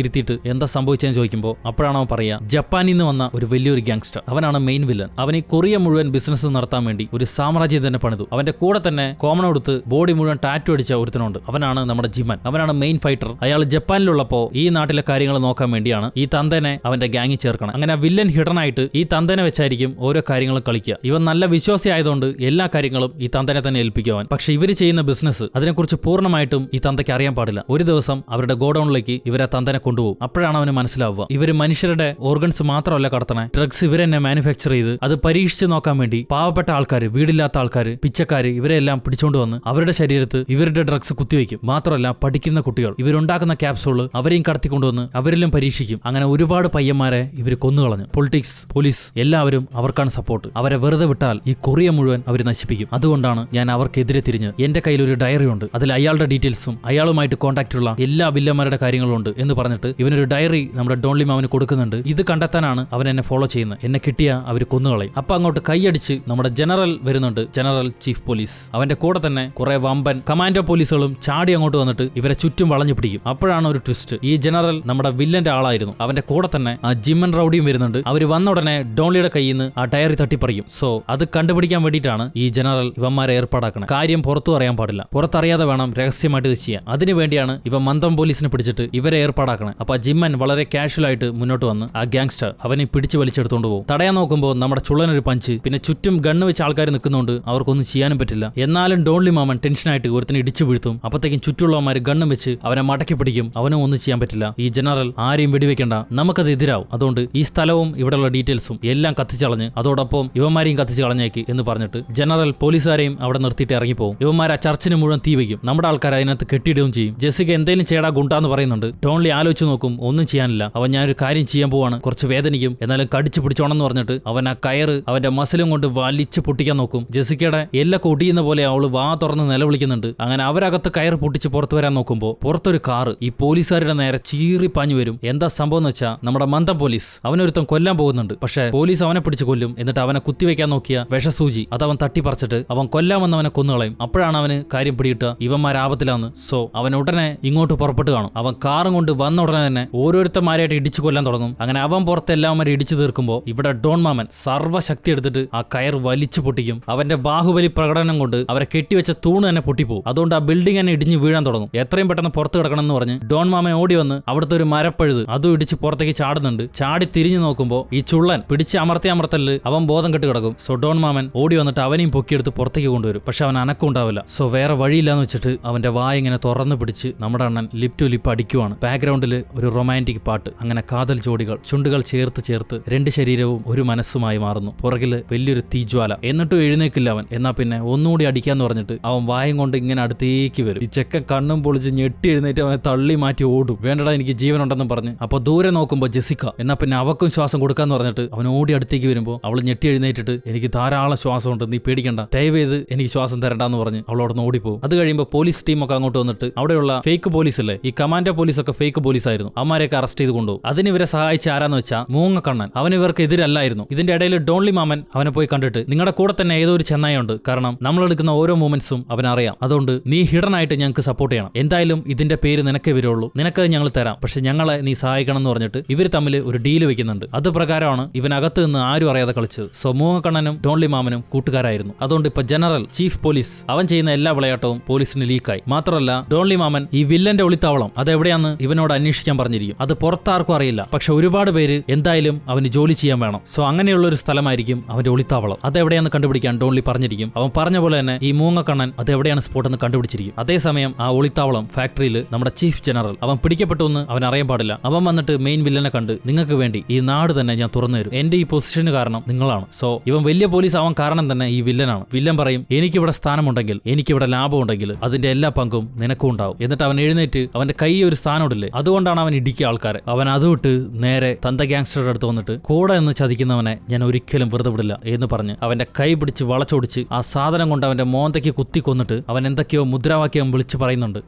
ഇരുത്തിയിട്ട് എന്താ സംഭവിച്ചതെന്ന് ചോദിക്കുമ്പോൾ അപ്പോഴാണ് അവൻ പറയാ ജപ്പാനിൽ നിന്ന് വന്ന ഒരു വലിയൊരു ഗ്യാങ്സ്റ്റർ, അവനാണ് മെയിൻ വില്ലൻ, അവൻ ഈ കൊറിയ മുഴുവൻ ബിസിനസ് നടത്താൻ വേണ്ടി ഒരു സാമ്രാജ്യം തന്നെ പണിതു. അവന്റെ കൂടെ തന്നെ കോമൺ കൊടുത്ത് ബോഡി മുഴുവൻ ടാറ്റു അടിച്ച ഒരുത്തനുണ്ട്, അവനാണ് നമ്മുടെ ജിമൻ, അവനാണ് മെയിൻ ഫൈറ്റർ. അയാൾ ജപ്പാനിലുള്ളപ്പോ ഈ നാട്ടിലെ കാര്യങ്ങൾ നോക്കാൻ വേണ്ടിയാണ് ഈ തന്തനെ അവന്റെ ഗ്യാങ്ങിൽ ചേർക്കണം. അങ്ങനെ വില്ലൻ ഹിഡൻ ആയിട്ട് ഈ തന്തനെ വെച്ചായിരിക്കും ഓരോ കാര്യങ്ങളും കളിക്കുക. ഇവൻ നല്ല വിശ്വാസി ആയതുകൊണ്ട് എല്ലാ കാര്യങ്ങളും ഈ തന്തനെ തന്നെ ഏൽപ്പിക്കുവാൻ. പക്ഷെ ഇവര് ചെയ്യുന്ന ബിസിനസ് അതിനെക്കുറിച്ച് പൂർണ്ണമായിട്ടും ഈ തന്തയ്ക്ക് അറിയാൻ പാടില്ല. ഒരു ദിവസം അവരുടെ ഗോഡൌണിലേക്ക് ഇവരെ തന്തനെ കൊണ്ടുപോകും. അപ്പോഴാണ് അവന് മനസ്സിലാവുക ഇവര് മനുഷ്യരുടെ ഓർഗൻസ് മാത്രമല്ല കടത്തണേ, ഡ്രഗ്സ് ഇവരെന്നെ മാനുഫാക്ചർ ചെയ്ത് അത് പരീക്ഷിച്ച് നോക്കാൻ വേണ്ടി പാവപ്പെട്ട ആൾക്കാർ, വീടില്ലാത്ത ആൾക്കാർ, പിച്ചക്കാര് ഇവരെല്ലാം പിടിച്ചോണ്ട് വന്ന് അവരുടെ ശരീരത്ത് ഇവരുടെ ഡ്രഗ്സ് കുത്തിവെക്കും. മാത്രമല്ല പഠിക്കുന്ന കുട്ടികൾ ഇവരുണ്ടാക്കുന്ന ക്യാപ്സൂള് അവരെയും കടത്തിക്കൊണ്ടുവന്ന് അവരിലും പരീക്ഷിക്കും. അങ്ങനെ ഒരുപാട് പയ്യന്മാരെ ഇവർ കൊന്നുകളഞ്ഞു. പൊളിറ്റിക്സ്, പോലീസ് എല്ലാവരും അവർക്കാണ് സപ്പോർട്ട്. അവരെ വെറുതെ വിട്ടാൽ ഈ കൊറിയ മുഴുവൻ അവർ നശിപ്പിക്കും. അതുകൊണ്ടാണ് ഞാൻ അവർക്കെതിരെ തിരിഞ്ഞ് എന്റെ കയ്യിൽ ഒരു ഡയറി ഉണ്ട്, അതിൽ അയാളുടെ ഡീറ്റെയിൽസും അയാളുമായിട്ട് കോൺടാക്ട് ഉള്ള എല്ലാ വില്ലന്മാരുടെ കാര്യങ്ങളും ഉണ്ട് എന്ന് പറഞ്ഞിട്ട് ഇവനൊരു ഡയറി നമ്മുടെ ഡോൺലി മാമന് കൊടുക്കുന്നുണ്ട്. ഇത് കണ്ടെത്താനാണ് അവൻ എന്നെ ഫോളോ ചെയ്യുന്നത്, എന്നെ കിട്ടിയ അവർ കൊന്നുകളയും. അപ്പൊ അങ്ങോട്ട് കൈയടിച്ച് നമ്മുടെ ജനറൽ വരുന്നുണ്ട്, ജനറൽ ചീഫ് പോലീസ്. അവന്റെ കൂടെ തന്നെ കുറെ വമ്പൻ കമാൻഡോ പോലീസുകളും ചാടി അങ്ങോട്ട് വന്നിട്ട് ഇവരെ ചുറ്റും വളഞ്ഞു പിടിക്കും. അപ്പോഴാണ് ഒരു ട്വിസ്റ്റ്, ഈ ജനറൽ നമ്മുടെ വില്ലന്റെ ആളായിരുന്നു. അവന്റെ കൂടെ തന്നെ ആ ജിമ്മൻ റൗഡിയും വരുന്നുണ്ട്. അവർ വന്ന ഉടനെ ഡോൺലിയുടെ കയ്യിൽ നിന്ന് ആ ഡയറി തട്ടിപ്പറിയും. സോ അത് കണ്ടുപിടിക്കാൻ വേണ്ടിയിട്ടാണ് ഈ ജനറൽ ഇവന്മാരെ ഏർപ്പാടാക്കണം. കാര്യം പുറത്തു അറിയാൻ പാടില്ല, പുറത്തറിയാതെ വേണം രഹസ്യമായിട്ട് ഇത് ചെയ്യാൻ. അതിനു വേണ്ടിയാണ് ഇവ മന്ദം പോലീസിനെ പിടിച്ചിട്ട് ഇവരെ ഏർപ്പാടാക്കണം. അപ്പൊ ആ ജിമ്മൻ വളരെ കാഷ്വൽ ആയിട്ട് മുന്നോട്ട് വന്ന് ആ ഗ്യാങ്സ്റ്റർ അവനെ പിടിച്ച് വലിച്ചെടുത്തോണ്ട് പോകും. തടയാൻ നോക്കുമ്പോൾ നമ്മുടെ ചുള്ളനൊരു പഞ്ച്, പിന്നെ ചുറ്റും ഗണ്ണ് വെച്ച് ആൾക്കാർ നിൽക്കുന്നുണ്ട്, അവർക്കൊന്നും ചെയ്യാനും പറ്റില്ല. എന്നാലും ഡോൺലി മാമൻ ടെൻഷനായിട്ട് ഒരുത്തിനെ ഇടിച്ചു വീഴ്ത്തും. അപ്പത്തേക്കും ചുറ്റുള്ളവന്മാർ ഗണ്ണും വെച്ച് അവനെ മടക്കി പിടിക്കും. അവനും ഒന്നും ചെയ്യാൻ പറ്റില്ല. ഈ ജനറൽ ആരെയും വെടിവെക്കണ്ട, നമുക്കത് എതിരാവും, അതുകൊണ്ട് ഈ സ്ഥലവും ഇവിടെയുള്ള ഡീറ്റെയിൽസും എല്ലാം കത്തിച്ച് കളഞ്ഞ് അതോടൊപ്പം ഇവന്മാരെയും കത്തിച്ച് കളഞ്ഞേക്ക് എന്ന് പറഞ്ഞിട്ട് ജനറൽ പോലീസുകാരെയും അവിടെ നിർത്തിയിട്ട് ഇറങ്ങിപ്പോവും. ഇവന്മാർ ആ ചർച്ചിന് മുഴുവൻ തീ വയ്ക്കും. നമ്മുടെ ആൾക്കാർ അതിനകത്ത് കെട്ടിയിടുകയും ചെയ്യും. ജെസിക്ക എന്തേലും ചേടാ ഗുണ്ടാന്ന് പറയുന്നുണ്ട്. ഡോൺലി ആലോചിച്ച് നോക്കും, ഒന്നും ചെയ്യാനില്ല. അവൻ ഞാനൊരു കാര്യം ചെയ്യാൻ പോവാണ്, കുറച്ച് വേദനിക്കും, എന്നാലും കടിച്ചു പിടിച്ചോണെന്ന് പറഞ്ഞിട്ട് അവൻ ആ കയറ് അവന്റെ മസിലും കൊണ്ട് വലിച്ച് പൊട്ടിക്കാൻ നോക്കും. ജെസിക്കയുടെ എല്ലാം ഒടിയുന്ന പോലെ അവള് വാ തുറന്ന് നിലവിളിക്കുന്നുണ്ട്. അങ്ങനെ അവരകത്ത് കയറ് പൊട്ടിച്ച് പുറത്തു വരാൻ നോക്കുമ്പോൾ പുറത്തൊരു കാറ് ഈ പോലീസുകാരുടെ നേരെ ചീറിപ്പാഞ്ഞു വരും. എന്താ സംഭവം എന്ന് വെച്ചാൽ നമ്മുടെ മന്ദം പോലീസ് അവനൊരുത്തം കൊല്ലാൻ പോകുന്നുണ്ട്. പക്ഷേ പോലീസ് അവനെ പിടിച്ച് കൊല്ലും. എന്നിട്ട് അവനെ കുത്തിവെക്കാൻ നോക്കിയ വിഷസൂചി അതവൻ തട്ടിപ്പറിച്ചിട്ട് അവൻ കൊല്ലാമെന്നവനെ കൊന്നുകളയും. അപ്പോഴാണ് അവന് കാര്യം പിടികിട്ടുക ഇവന്മാർ ആപത്തിലാന്ന്. സോ അവൻ ഉടനെ ഇങ്ങോട്ട് പുറപ്പെട്ട് കാണും. അവൻ കാറും കൊണ്ട് വന്ന ഉടനെ തന്നെ ഓരോരുത്തന്മാരായിട്ട് ഇടിച്ചു കൊല്ലാൻ തുടങ്ങും. അങ്ങനെ അവൻ പുറത്ത് എല്ലാവരും ഇടിച്ചു തീർക്കുമ്പോൾ ഇവിടെ ഡോൺ മാമൻ സർവ്വശക്തി എടുത്തിട്ട് ആ കയർ വലിച്ചു പൊട്ടിക്കും. അവന്റെ ബാഹുബലി പ്രകടനം കൊണ്ട് അവരെ കെട്ടിവെച്ച തൂണ് തന്നെ പൊട്ടിപ്പോകും. അതുകൊണ്ട് ആ ബിൽഡിംഗ് തന്നെ ഇടിഞ്ഞ് വീഴാൻ തുടങ്ങും. എത്രയും പെട്ടെന്ന് പുറത്ത് കിടക്കണം എന്ന് പറഞ്ഞ് ഡോൺ മാമൻ ഓടി വന്ന് അവിടുത്തെ ഒരു മരപ്പഴുത് അതും ഇടിച്ച് പുറത്തേക്ക് ചാടുന്നുണ്ട്. ചാടി തിരിഞ്ഞു നോക്കുമ്പോൾ ഈ ചുള്ളൻ പിടിച്ച് അമർത്തലിൽ അവൻ ബോധം കെട്ട് കിടക്കും. സോ ഡോൺ മാമൻ ഓടി വന്നിട്ട് അവനെയും പൊക്കിയെടുത്ത് പുറത്തേക്ക് കൊണ്ടുവരും. പക്ഷെ അവൻ അനക്കം ഉണ്ടാവില്ല. സോ വേറെ വഴിയില്ലാന്ന് വെച്ചിട്ട് അവന്റെ വായ ഇങ്ങനെ തുറന്നു പിടിച്ച് നമ്മുടെ അണ്ണൻ ലിപ് ടു ലിപ്പ് അടിക്കുവാണ്. ബാക്ക്ഗ്രൗണ്ടിൽ ഒരു റൊമാൻറ്റിക് പാട്ട്. അങ്ങനെ കാതൽ ജോഡികൾ ചുണ്ടുകൾ ചേർത്ത് രണ്ട് ശരീരവും ഒരു മനസ്സുമായി മാറുന്നു. പുറകില് വലിയൊരു തീജ്വാല. എന്നിട്ടും എഴുന്നേക്കില്ല അവൻ. എന്നാ പിന്നെ ഒന്നുകൂടി അടിക്കാന്ന് പറഞ്ഞിട്ട് അവൻ വായം കൊണ്ട് ഇങ്ങനെ അടുത്തേക്ക് വരും. ഈ ചെക്കൻ കണ്ണും പൊളിച്ച് ഞെട്ടി എഴുന്നേറ്റ് അവനെ തള്ളി മാറ്റി ഓടും. വേണ്ടടാ എനിക്ക് ജീവനുണ്ടെന്നും പറഞ്ഞ്. അപ്പൊ ദൂരെ നോക്കുമ്പോൾ ജെസിക്ക. എന്നാ പിന്നെ അവക്കും ശ്വാസം കൊടുക്കാന്ന് പറഞ്ഞിട്ട് അവൻ ഓടി അടുത്തേക്ക് വരുമ്പോൾ അവൾ ഞെട്ടി എഴുന്നേറ്റിട്ട് എനിക്ക് ധാരാളം ശ്വാസമുണ്ട്, നീ പേടിക്കണ്ട, ദയവേത് എനിക്ക് ശ്വാസം തരണ്ടെന്ന് പറഞ്ഞ് അവളോട് ഓടിപ്പോകും. അത് കഴിയുമ്പോൾ പോലീസ് ടീമൊക്കെ അങ്ങോട്ട് വന്നിട്ട് അവിടെയുള്ള ഫേക്ക് പോലീസ് അല്ലേ, ഈ കമാൻഡോ പോലീസൊക്കെ ഫേക്ക് പോലീസ് ആയിരുന്നു, അവന്മാരെയൊക്കെ അറസ്റ്റ് ചെയ്ത് കൊണ്ടുപോകും. അതിന് ഇവരെ സഹായിച്ച ആരാന്ന് വെച്ചാൽ മൂങ്ങക്കണ്ണൻ. അവൻ ഇവർക്ക് എതിരല്ലായിരുന്നു. ഇതിന്റെ ഇടയിൽ ഡോൺലി മാമൻ അവനെ പോയി കണ്ടിട്ട് നിങ്ങളുടെ കൂടെ തന്നെ ഏതോ ഒരു ചെന്നായുണ്ട്, കാരണം നമ്മളെടുക്കുന്ന ഓരോ മൂമെന്റ്സും അവനറിയാം, അതുകൊണ്ട് നീ ഹിഡൻ ആയിട്ട് ഞങ്ങൾക്ക് സപ്പോർട്ട് ചെയ്യണം, എന്തായാലും ഇതിന്റെ പേര് നിനക്കേ വരുള്ളൂ, നിനക്കത് ഞങ്ങൾ തരാം, പക്ഷെ ഞങ്ങളെ നീ സഹായിക്കണം എന്ന് പറഞ്ഞിട്ട് ഇവർ തമ്മിൽ ഒരു ഡീല് വെക്കുന്നുണ്ട്. അത് പ്രകാരമാണ് ഇവനകത്ത് നിന്ന് ആരും അറിയാതെ കളിച്ചത്. സോ മൂങ്ങക്കണ്ണനും ഡോൺലി മാമനും കൂട്ടുകാരായിരുന്നു. അതുകൊണ്ട് ഇപ്പൊ ജനറൽ ചീഫ് പോലീസ് അവൻ ചെയ്യുന്ന എല്ലാ വിളയാട്ടവും വിവരവും പോലീസിന് ലീക്കായി. മാത്രമല്ല ഡോൺലി മാമൻ ഈ വില്ലന്റെ ഒളിത്താവളം അതെവിടെയാന്ന് ഇവനോട് അന്വേഷിക്കാൻ പറഞ്ഞിരിക്കും. അത് പുറത്താർക്കും അറിയില്ല. പക്ഷെ ഒരുപാട് പേര് എന്തായാലും അവന് ജോലി ചെയ്യാൻ വേണം. സോ അങ്ങനെയുള്ള ഒരു സ്ഥലമായിരിക്കും അവന്റെ ഒളിത്താവളം. അതെവിടെയാന്ന് കണ്ടുപിടിക്കാൻ ഡോൺലി പറഞ്ഞിരിക്കും. അവൻ പറഞ്ഞ പോലെ തന്നെ ഈ മൂങ്ങക്കണ്ണൻ അതെവിടെയാണ് സ്പോട്ട് എന്ന് കണ്ടുപിടിച്ചിരിക്കും. അതേസമയം ആ ഒളിത്താവളം ഫാക്ടറിയിൽ നമ്മുടെ ചീഫ് ജനറൽ അവൻ പിടിക്കപ്പെട്ടു എന്ന് അവൻ അറിയാൻ പാടില്ല. അവൻ വന്നിട്ട് മെയിൻ വില്ലനെ കണ്ട് നിങ്ങൾക്ക് വേണ്ടി ഈ നാട് തന്നെ ഞാൻ തുറന്നു തരും. എന്റെ ഈ പൊസിഷന് കാരണം നിങ്ങളാണ്. സോ ഇവൻ വലിയ പോലീസ് ആവാൻ കാരണം തന്നെ ഈ വില്ലനാണ്. വില്ലൻ പറയും എനിക്കിവിടെ സ്ഥാനമുണ്ടെങ്കിൽ എനിക്കിവിടെ ലാഭം ഉണ്ടെങ്കിൽ അതിന്റെ എല്ലാ പങ്കും നിനക്കും ഉണ്ടാവും. എന്നിട്ട് അവൻ എഴുന്നേറ്റ് അവന്റെ കൈ ഒരു സ്ഥാനമില്ലേ അതുകൊണ്ടാണ് അവൻ ഇടിക്കുക ആൾക്കാരെ. അവൻ അതുവിട്ട് നേരെ തന്ത ഗ്യാങ്സ്റ്ററുടെ അടുത്ത് വന്നിട്ട് കൂടെ എന്ന് ചതിക്കുന്നവനെ ഞാൻ ഒരിക്കലും വെറുതെ വിടില്ല എന്ന് പറഞ്ഞ് അവന്റെ കൈ പിടിച്ച് വളച്ചൊടിച്ച് ആ സാധനം കൊണ്ട് അവന്റെ മോന്തയ്ക്ക് കുത്തി കൊന്നിട്ട് അവൻ എന്തൊക്കെയോ മുദ്രാവാക്യം വിളിച്ച് പറയുന്നുണ്ട്.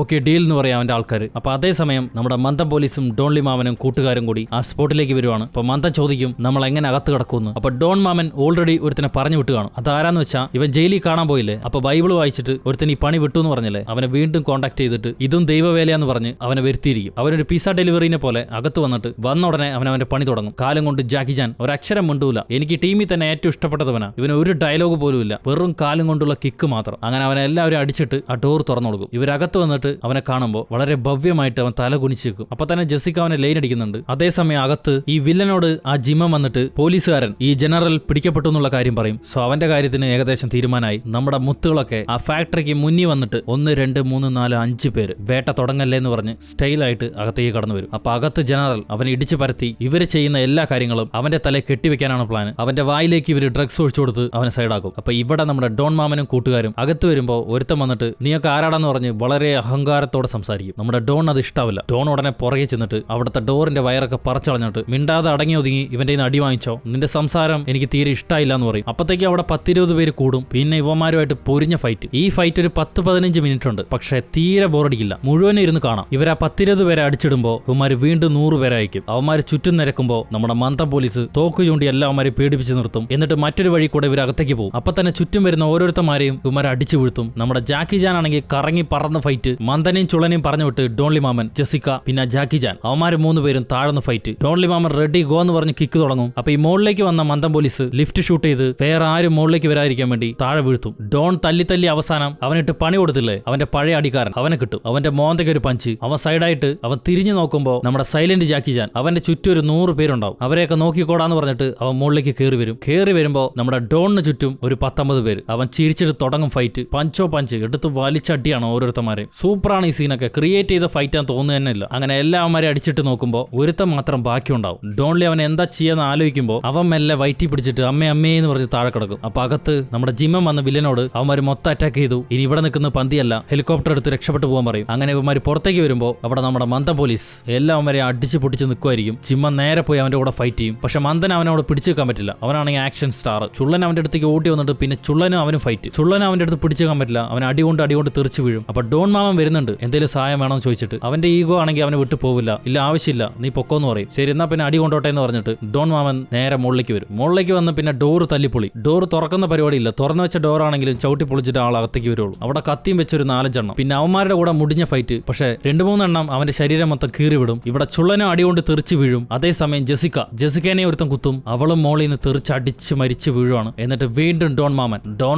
ഓക്കെ ഡീൽ എന്ന് പറയാം അവന്റെ ആൾക്കാർ. അപ്പൊ അതേസമയം നമ്മുടെ മന്ദം പോലീസും ഡോൺലി മാമനും കൂട്ടുകാരും കൂടി ആ സ്പോട്ടിലേക്ക് വരുവാണ്. അപ്പൊ മന്ദം ചോദിക്കും നമ്മൾ എങ്ങനെ അകത്ത് കിടക്കുമെന്ന്. അപ്പൊ ഡോൺ മാമൻ ഓൾറെഡി ഒരുത്തനെ പറഞ്ഞു വിട്ടു കാണും. അതാരാന്ന് വെച്ചാൽ ഇവൻ ജയിലിൽ കാണാൻ പോയില്ലേ, അപ്പൊ ബൈബിൾ വായിച്ചിട്ട് ഒരുത്തൻ ഈ പണി വിട്ടു എന്ന് പറഞ്ഞല്ലേ അവനെ വീണ്ടും കോൺടാക്ട് ചെയ്തിട്ട് ഇതും ദൈവവേലയാന്ന് പറഞ്ഞ് അവനെ വരുത്തിയിരിക്കും. അവനൊരു പിസ്സ ഡെലിവറിനെ പോലെ അകത്ത് വന്നിട്ട് വന്ന ഉടനെ അവന്റെ പണി തുടങ്ങും. കാലം കൊണ്ട് ജാക്കി ചാൻ ഒരക്ഷരം മിണ്ടൂല. എനിക്ക് ടീമിൽ തന്നെ ഏറ്റവും ഇഷ്ടപ്പെട്ടവനാ. ഇവന് ഒരു ഡയലോഗ് പോലും ഇല്ല, വെറും കാലും കൊണ്ടുള്ള കിക്ക് മാത്രം. അങ്ങനെ അവനെ എല്ലാവരും അടിച്ചിട്ട് ആ ഡോർ തുറന്നു കൊടുക്കും. ഇവരകത്ത് വന്നിട്ട് അവനെ കാണുമ്പോൾ വളരെ ഭവ്യമായിട്ട് അവൻ തല കുനിച്ച് വെക്കും. അപ്പൊ തന്നെ ജെസിക്ക അവനെ ലൈൻ അടിക്കുന്നുണ്ട്. അതേസമയം അകത്ത് ഈ വില്ലനോട് ആ ജിമ്മൻ വന്നിട്ട് പോലീസുകാരൻ ഈ ജനറൽ പിടിക്കപ്പെട്ടു എന്നുള്ള കാര്യം പറയും. സോ അവന്റെ കാര്യത്തിന് ഏകദേശം തീരുമാനമായി. നമ്മുടെ മുത്തുകളൊക്കെ ആ ഫാക്ടറിക്ക് മുന്നിൽ വന്നിട്ട് 1 2 3 4 5 പേര് വേട്ട തുടങ്ങല്ലേ എന്ന് പറഞ്ഞ് സ്റ്റൈലായിട്ട് അകത്തേക്ക് കടന്നു വരും. അപ്പൊ അകത്ത് ജനറൽ അവനെ ഇടിച്ചു പരത്തി ഇവര് ചെയ്യുന്ന എല്ലാ കാര്യങ്ങളും അവന്റെ തലയെ കെട്ടിവെക്കാനാണ് പ്ലാൻ. അവന്റെ വായിലേക്ക് ഇവര് ഡ്രഗ്സ് ഒഴിച്ചു കൊടുത്ത് അവനെ സൈഡാക്കും. അപ്പൊ ഇവിടെ നമ്മുടെ ഡോൺ മാമനും കൂട്ടുകാരും അകത്ത് വരുമ്പോൾ ഒരുത്തം വന്നിട്ട് നീയൊക്കെ ആരാടാന്ന് പറഞ്ഞ് വളരെ അഹങ്കാരത്തോടെ സംസാരിക്കും. നമ്മുടെ ഡോൺ അത് ഇഷ്ടാവില്ല. ഡോൺ ഉടനെ പുറകെ ചെന്നിട്ട് അവിടുത്തെ ഡോറിന്റെ വയറൊക്കെ പറിച്ചളഞ്ഞിട്ട് മിണ്ടാതെ അടങ്ങി ഒതുങ്ങി ഇവന്റെ അടി വാങ്ങിച്ചോ, നിന്റെ സംസാരം എനിക്ക് തീരെ ഇഷ്ടമായില്ല എന്ന് പറയും. അപ്പത്തേക്ക് അവിടെ 10-20 പേര് കൂടും. പിന്നെ ഇവന്മാരുമായിട്ട് പൊരിഞ്ഞ ഫൈറ്റ്. ഈ ഫൈറ്റ് ഒരു 10-15 മിനിറ്റ് ഉണ്ട്. പക്ഷെ തീരെ ബോറടിക്കില്ല. മുഴുവനും ഇരുന്ന് കാണാം. ഇവരാ 10-20 പേരെ അടിച്ചിടുമ്പോ ഇവന്മാര് വീണ്ടും 100 പേരെ അയക്കും. അവന്മാര് ചുറ്റും നിരക്കുമ്പോ നമ്മുടെ മന്ദം പോലീസ് തോക്ക് ചൂണ്ടി എല്ലാവന്മാരെ പേടിപ്പിച്ച് നിർത്തും. എന്നിട്ട് മറ്റൊരു വഴി കൂടെ ഇവർ അകത്തേക്ക് പോകും. അപ്പൊ തന്നെ ചുറ്റും വരുന്ന ഓരോരുത്തന്മാരെയും ഇവന്മാരെ അടിച്ചു വീഴ്ത്തും. നമ്മുടെ ജാക്കി ജാൻ ആണെങ്കിൽ കറങ്ങി പറന്ന ഫൈറ്റ്. മന്ദനെയും ചുള്ളനെയും പറഞ്ഞു വിട്ട് ഡോൺലി മാമൻ, ജെസിക്ക പിന്നെ ജാക്കി ജാൻ അവന്മാര് 3 പേരും താഴ്ന്ന ഫൈറ്റ്. ഡോൺലി മാമൻ റെഡി ഗോ എന്ന് പറഞ്ഞ് കിക്ക് തുടങ്ങും. അപ്പൊ ഈ മുകളിലേക്ക് വന്ന മന്ദം പോലീസ് ലിഫ്റ്റ് ഷൂട്ട് ചെയ്ത് വേറെ ആരും മുകളിലേക്ക് വരാതിരിക്കാൻ വേണ്ടി താഴെ വീഴ്ത്തും. ഡോൺ തല്ലി അവസാനം അവനിട്ട് പണി കൊടുത്തില്ലേ അവന്റെ പഴയ അടിക്കാരൻ അവനെ കിട്ടും. അവന്റെ മോന്തയ്ക്ക് ഒരു പഞ്ച്. അവൻ സൈഡായിട്ട് അവൻ തിരിഞ്ഞു നോക്കുമ്പോ നമ്മുടെ സൈലന്റ് ജാക്കി ജാൻ അവന്റെ ചുറ്റും ഒരു 100 പേരുണ്ടാവും. അവരെയൊക്കെ നോക്കിക്കോടാന്ന് പറഞ്ഞിട്ട് അവൻ മുകളിലേക്ക് കയറി വരുമ്പോ നമ്മുടെ ഡോണിന് ചുറ്റും ഒരു 19 പേര്. അവൻ ചിരിച്ചിട്ട് തുടങ്ങും ഫൈറ്റ്. പഞ്ച് എടുത്ത് വലിച്ചടിയാണ് ഓരോരുത്തന്മാരെയും. സൂപ്പറാണ് ഈ സീനൊക്കെ. ക്രിയേറ്റ് ചെയ്ത ഫൈറ്റ് ആണെന്ന് തോന്നുന്നു തന്നെ ഇല്ല. അങ്ങനെ എല്ലാവന്മാരെ അടിച്ചിട്ട് നോക്കുമ്പോൾ ഒരുത്തം മാത്രം ബാക്കിയുണ്ടാവും. ഡോൺലി അവൻ എന്താ ചെയ്യാന്ന് ആലോചിക്കുമ്പോൾ അവൻ മെല്ലെ വയറ്റി പിടിച്ചിട്ട് അമ്മേ എന്ന് പറഞ്ഞ് താഴെ കിടക്കും. അപ്പൊ അകത്ത് നമ്മുടെ ജിമ്മൻ വന്ന വില്ലനോട് അവന്മാർ മൊത്തം അറ്റാക്ക് ചെയ്തു. ഇനി ഇവിടെ നിൽക്കുന്ന പന്തിയല്ല, ഹെലികോപ്റ്റർ എടുത്ത് രക്ഷപ്പെട്ടു പോകാൻ പറയും. അങ്ങനെ ഇവന്മാർ പുറത്തേക്ക് വരുമ്പോൾ അവിടെ നമ്മുടെ മന്ദം പോലീസ് എല്ലാവന്മാരെ അടിച്ച് പൊട്ടിച്ച് നിൽക്കുമായിരിക്കും. ജിമ്മൻ നേരെ പോയി അവന്റെ കൂടെ ഫൈറ്റ് ചെയ്യും. പക്ഷെ മന്ദൻ അവനോട് പിടിച്ചു വെക്കാൻ പറ്റില്ല. അവനാണെങ്കിൽ ആക്ഷൻ സ്റ്റാർ. ചുള്ളൻ അവന്റെ അടുത്തേക്ക് ഓടി വന്നിട്ട് പിന്നെ ചുള്ളനും അവനും ഫൈറ്റ്. ചുള്ളനും അവന്റെ അടുത്ത് പിടിച്ചു വെക്കാൻ പറ്റില്ല. അവൻ അടികൊണ്ട് തെറിച്ച് വീഴും. അപ്പൊ ഡോൺ മാമൻ വരുന്നുണ്ട് എന്തെങ്കിലും സഹായം വേണമെന്ന് ചോദിച്ചിട്ട്. അവന്റെ ഈഗോ ആണെങ്കിൽ അവനെ വിട്ടു പോവില്ല. ഇല്ല ആവശ്യമില്ല, നീ പൊക്കോന്ന് പറയും. ശരി എന്നാ പിന്നെ അടി കൊണ്ടോട്ടെ എന്ന് പറഞ്ഞിട്ട് ഡോൺ മാമൻ നേരെ മുകളിലേക്ക് വരും. മുകളിലേക്ക് വന്ന് പിന്നെ ഡോറ് തല്ലിപ്പൊളി. ഡോറ് തുറക്കുന്ന പരിപാടിയില്ല. തുറന്നു വെച്ച ഡോർ ആണെങ്കിലും ചവിട്ടി പൊളിച്ചിട്ട് ആൾ അകത്തേക്ക് വരുള്ളൂ. അവിടെ കത്തിയും വെച്ചൊരു 4-5 എണ്ണം. പിന്നെ അവന്മാരുടെ കൂടെ മുടിഞ്ഞ ഫൈറ്റ്. പക്ഷെ 2-3 എണ്ണം അവന്റെ ശരീരം മൊത്തം കീറി വിടും. ഇവിടെ ചുള്ളനും അടികൊണ്ട് തെറിച്ച് വീഴും. അതേസമയം ജെസിക്കേനെ ഒരുത്തം കുത്തും. അവളും മോളിൽ നിന്ന് തെറിച്ചടിച്ച് മരിച്ച് വീഴുവാണ്. എന്നിട്ട് വീണ്ടും ഡോൺ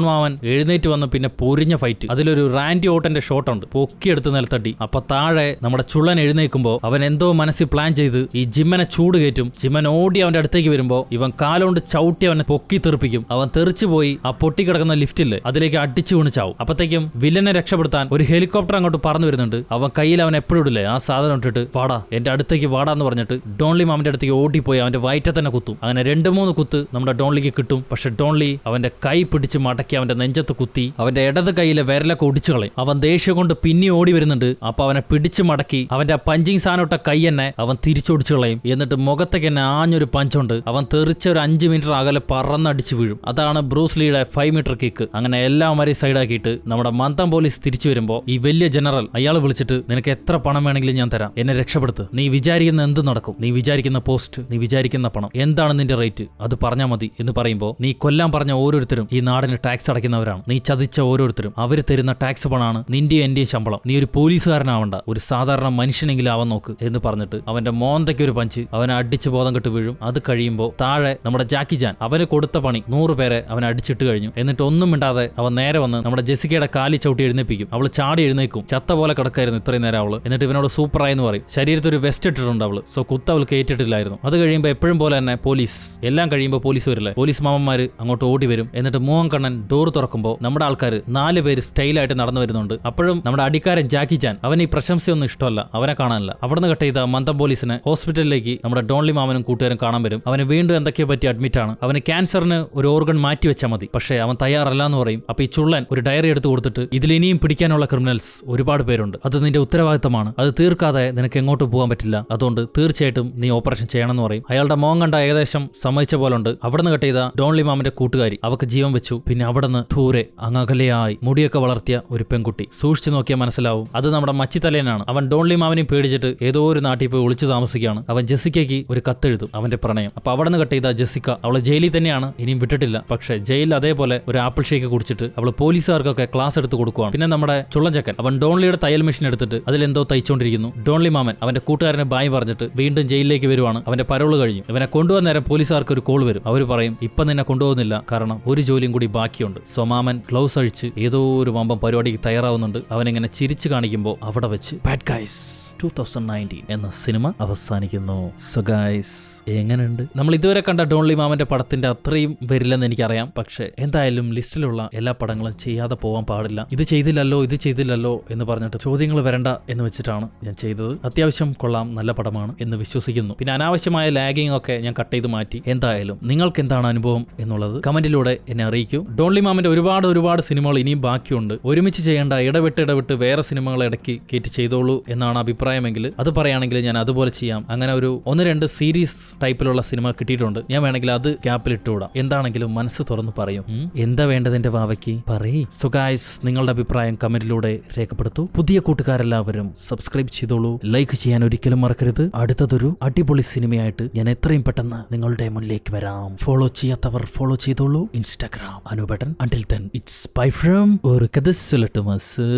മാമൻ എഴുന്നേറ്റ് വന്ന് പിന്നെ പൊരിഞ്ഞ ഫൈറ്റ്. അതിലൊരു റാൻഡി ഓട്ടന്റെ ഷോട്ട് ഉണ്ട്. പൊക്കിയെടുത്ത് നിലത്തടി. അപ്പൊ താഴെ നമ്മുടെ ചുള്ളൻ എഴുന്നേൽക്കുമ്പോ അവൻ എന്തോ മനസ്സിൽ പ്ലാൻ ചെയ്ത് ഈ ജിമ്മനെ ചൂട് കയറ്റും. ജിമ്മൻ ഓടി അവന്റെ അടുത്തേക്ക് വരുമ്പോ ഇവൻ കാലുകൊണ്ട് ചവിട്ടി അവനെ പൊക്കി തെറിപ്പിക്കും. അവൻ തെറിച്ചു പോയി ആ പൊട്ടിക്കിടക്കുന്ന ലിഫ്റ്റില് അതിലേക്ക് അടിച്ചു വീണിച്ചാവും. അപ്പത്തേക്കും വില്ലനെ രക്ഷപ്പെടുത്താൻ ഒരു ഹെലികോപ്റ്റർ അങ്ങോട്ട് പറന്നു വരുന്നുണ്ട്. അവൻ കയ്യിൽ അവൻ എപ്പോഴും ഇടില്ലേ ആ സാധനം ഇട്ടിട്ട് വാടാ എന്റെ അടുത്തേക്ക് വാടാന്ന് പറഞ്ഞിട്ട് ഡോൺലി മാമന്റെ അടുത്തേക്ക് ഓടിപ്പോയി അവന്റെ വയറ്റെ തന്നെ കുത്തും. അങ്ങനെ 2-3 കുത്ത് നമ്മുടെ ഡോൺലിക്ക് കിട്ടും. പക്ഷെ ഡോൺലി അവന്റെ കൈ പിടിച്ച് മടക്കി അവന്റെ നെഞ്ചത്ത് കുത്തി അവന്റെ ഇടത് കൈയിലെ വിരലൊക്കെ ഒടിച്ചു കളയും. അവൻ ദേഷ്യം കൊണ്ട് പിന്നെ ഓടി വരുന്നുണ്ട്. അപ്പൊ അവനെ പിടിച്ച് മടക്കി അവന്റെ ആ പഞ്ചിങ് സാധനം ഇട്ട കൈ തന്നെ അവൻ തിരിച്ചൊടിച്ചു കളയും. എന്നിട്ട് മുഖത്തേക്ക് തന്നെ ആഞ്ഞൊരു പഞ്ചുണ്ട്. അവൻ തെറിച്ച ഒരു 5 മീറ്റർ അകലെ പറന്നടിച്ചു വീഴും. അതാണ് ബ്രൂസ് ലീയുടെ 5 മീറ്റർ കിക്ക്. അങ്ങനെ എല്ലാവരെയും സൈഡാക്കിയിട്ട് നമ്മുടെ മന്ദം പോലീസ് തിരിച്ചു വരുമ്പോ ഈ വലിയ ജനറൽ അയാൾ വിളിച്ചിട്ട് നിനക്ക് എത്ര പണം വേണമെങ്കിലും ഞാൻ തരാം, എന്നെ രക്ഷപ്പെടുത്ത്. നീ വിചാരിക്കുന്ന എന്ത് നടക്കും, നീ വിചാരിക്കുന്ന പോസ്റ്റ്, നീ വിചാരിക്കുന്ന പണം, എന്താണ് നിന്റെ റേറ്റ് അത് പറഞ്ഞാൽ മതി എന്ന് പറയുമ്പോൾ നീ കൊല്ലാൻ പറഞ്ഞ ഓരോരുത്തരും ഈ നാടിന് ടാക്സ് അടയ്ക്കുന്നവരാണ്. നീ ചതിച്ച ഓരോരുത്തരും അവർ തരുന്ന ടാക്സ് പണമാണ് നിന്റെയും എന്റെയും ശമ്പളം. നീ ഒരു പോലീസുകാരനാവണ്ട, ഒരു സാധാരണ മനുഷ്യനെങ്കിലും ആവാൻ നോക്ക് എന്ന് പറഞ്ഞിട്ട് അവന്റെ മോന്തയ്ക്ക് ഒരു പഞ്ച്. അവനെ അടിച്ച് ബോധം കെട്ട് വീഴും. അത് കഴിയുമ്പോൾ താഴെ നമ്മുടെ ജാക്കി ജാൻ അവന് കൊടുത്ത പണി 100 പേരെ അവൻ അടിച്ചിട്ട് കഴിഞ്ഞു. എന്നിട്ട് ഒന്നും മിണ്ടാതെ അവൻ നേരെ വന്ന് നമ്മുടെ ജെസിക്കയുടെ കാലി ചവിട്ടി എഴുന്നേപ്പിക്കും. അവള് ചാടി എഴുന്നേക്കും. ചത്ത പോലെ കിടക്കായിരുന്നു ഇത്രയും നേരം അവള്. എന്നിട്ട് ഇവനോട് സൂപ്പറായെന്ന് പറയും. ശരീരത്തിൽ ഒരു വെസ്റ്റ് ഇട്ടിട്ടുണ്ട് അവള്. സോ കുത്ത അവൾ കേറ്റിട്ടില്ലായിരുന്നു. അത് കഴിയുമ്പോൾ എപ്പോഴും പോലെ തന്നെ പോലീസ് എല്ലാം കഴിയുമ്പോൾ പോലീസ് വരില്ലേ, പോലീസ് മാമന്മാര് അങ്ങോട്ട് ഓടി വരും. എന്നിട്ട് മൂവങ്കണ്ണൻ ഡോർ തുറക്കുമ്പോൾ നമ്മുടെ ആൾക്കാർ 4 പേര് സ്റ്റൈലായിട്ട് നടന്നു വരുന്നുണ്ട്. അപ്പോഴും നമ്മുടെ അടിക്കാരൻ ജാക്കി ചാൻ, അവൻ ഈ പ്രശംസയൊന്നും ഇഷ്ടമല്ല, അവനെ കാണാനില്ല. അവിടുന്ന് കട്ട് ചെയ്ത മന്ദം പോലീസിനെ ഹോസ്പിറ്റലിലേക്ക് നമ്മുടെ ഡോൺലി മാമനും കൂട്ടുകാരും കാണാൻ വരും. അവന് വീണ്ടും എന്തൊക്കെയോ പറ്റി അഡ്മിറ്റ് ആണ്. അവന് ക്യാൻസറിന് ഒരു ഓർഗൻ മാറ്റി വെച്ചാൽ മതി. പക്ഷേ അവൻ തയ്യാറല്ല എന്ന് പറയും. അപ്പൊ ഈ ചുള്ളൻ ഒരു ഡയറി എടുത്ത് കൊടുത്തിട്ട് ഇതിലിനിയും പിടിക്കാനുള്ള ക്രിമിനൽസ് ഒരുപാട് പേരുണ്ട്, അത് നിന്റെ ഉത്തരവാദിത്തമാണ്, അത് തീർക്കാതെ നിനക്ക് എങ്ങോട്ട് പോകാൻ പറ്റില്ല, അതുകൊണ്ട് തീർച്ചയായിട്ടും നീ ഓപ്പറേഷൻ ചെയ്യണമെന്ന് പറയും. അയാളുടെ മോൻ കണ്ട ഏകദേശം സമ്മതിച്ച പോലുണ്ട്. അവിടുന്ന് കട്ട് ചെയ്ത ഡോൺലി മാമന്റെ കൂട്ടുകാരി, അവക്ക് ജീവൻ വെച്ചു. പിന്നെ അവിടുന്ന് ദൂരെ അങ്ങകലെയായി മുടിയൊക്കെ വളർത്തിയ ഒരു പെൺകുട്ടി. സൂക്ഷിച്ചു നോക്കിയാൽ മനസ്സിലാവും അത് നമ്മുടെ മച്ചിത്തലേനാണ്. അവൻ ഡോൺലി മാമനെയും പേടിച്ചിട്ട് ഏതോ ഒരു നാട്ടിൽ പോയി ഒളിച്ചു താമസിക്കുകയാണ്. അവൻ ജെസിക്കയ്ക്ക് ഒരു കത്തെഴുതും, അവന്റെ പ്രണയം. അപ്പൊ അവിടുന്ന് കട്ട് ചെയ്ത ജെസിക്ക, അവളെ ജയിലിൽ തന്നെയാണ്, ഇനിയും വിട്ടിട്ടില്ല. പക്ഷെ ജയിലിൽ അതേപോലെ ഒരു ആപ്പിൾ ഷേക്ക് കുടിച്ചിട്ട് അവള് പോലീസുകാർക്കൊക്കെ ക്ലാസ് എടുത്ത് കൊടുക്കുവാണ്. പിന്നെ നമ്മുടെ ചുള്ളഞ്ചക്കൻ, അവൻ ഡോൺലിയുടെ തയ്യൽ മെഷീൻ എടുത്തിട്ട് അതിലെന്തോ തയ്ച്ചുകൊണ്ടിരിക്കുന്നു. ഡോൺലി മാമൻ അവന്റെ കൂട്ടുകാരനെ ബായ് പറഞ്ഞിട്ട് വീണ്ടും ജയിലിലേക്ക് വരുവാണ്. അവന്റെ പരോള് കഴിഞ്ഞു. ഇവനെ കൊണ്ടുവന്ന നേരം പോലീസുകാർക്ക് ഒരു കോൾ വരും. അവർ പറയും ഇപ്പൊ നിന്നെ കൊണ്ടുപോകുന്നില്ല, കാരണം ഒരു ജോലിയും കൂടി ബാക്കിയുണ്ട്. സോമാമൻ ഗ്ലൗസ് അഴിച്ച് ഏതോ ഒരു വമ്പം പരിപാടിക്ക് തയ്യാറാവുന്നുണ്ട്. അവനിങ്ങനെ ചിരിച്ചു കാണിക്കുമ്പോൾ അവിടെ വെച്ച് ബാഡ് ഗൈസ് 2019 എന്ന സിനിമ അവസാനിക്കുന്നു. സോ ഗൈസ്, എങ്ങനെയുണ്ട്? നമ്മൾ ഇതുവരെ കണ്ട ഡോൺലി മാമന്റെ പടത്തിന്റെ അത്രയും വരില്ലെന്ന് എനിക്കറിയാം. പക്ഷെ എന്തായാലും ലിസ്റ്റിലുള്ള എല്ലാ പടങ്ങളും ചെയ്യാതെ പോകാൻ പാടില്ല. ഇത് ചെയ്തില്ലല്ലോ എന്ന് പറഞ്ഞിട്ട് ചോദ്യങ്ങൾ വരണ്ട എന്ന് വെച്ചിട്ടാണ് ഞാൻ ചെയ്തത്. അത്യാവശ്യം കൊള്ളാം, നല്ല പടമാണ് എന്ന് വിശ്വസിക്കുന്നു. പിന്നെ അനാവശ്യമായ ലാഗിങ് ഒക്കെ ഞാൻ കട്ട് ചെയ്ത് മാറ്റി. എന്തായാലും നിങ്ങൾക്ക് എന്താണ് അനുഭവം എന്നുള്ളത് കമന്റിലൂടെ എന്നെ അറിയിക്കൂ. ഡോൺലി മാമന്റെ ഒരുപാട് സിനിമകൾ ഇനിയും ബാക്കിയുണ്ട്. ഒരുമിച്ച് ചെയ്യേണ്ട, ഇടവിട്ട് വേറെ സിനിമകൾ ഇടയ്ക്ക് കയറ്റി ചെയ്തോളൂ എന്നാണ് അഭിപ്രായമെങ്കിൽ അത് പറയുകയാണെങ്കിൽ ഞാൻ അതുപോലെ ചെയ്യാം. അങ്ങനെ ഒരു 1-2 സീരീസ് ടൈപ്പിലുള്ള സിനിമ കിട്ടിയിട്ടുണ്ട്. ഞാൻ വേണമെങ്കിൽ അത് ഗ്യാപ്പിൽ ഇട്ടുകൂടാം. എന്താണെങ്കിലും മനസ്സ് തുറന്ന് പറയും. എന്താ വേണ്ടതിന്റെ ഭാവയ്ക്ക് പറയേ. സോ ഗൈസ്, നിങ്ങളുടെ അഭിപ്രായം കമന്റിലൂടെ രേഖപ്പെടുത്തൂ. പുതിയ കൂട്ടുകാരെല്ലാവരും സബ്സ്ക്രൈബ് ചെയ്തോളൂ. ലൈക്ക് ചെയ്യാൻ ഒരിക്കലും മറക്കരുത്. അടുത്തതൊരു അടിപൊളി സിനിമയായിട്ട് ഞാൻ എത്രയും പെട്ടെന്ന് നിങ്ങളുടെ മുന്നിലേക്ക് വരാം. ഫോളോ ചെയ്യാത്തവർ ഫോളോ ചെയ്തോളൂ. Instagram അനുബട്ടൻ. Until then, it's bye from ഒരു കഥ സുലട്ടുമസ്.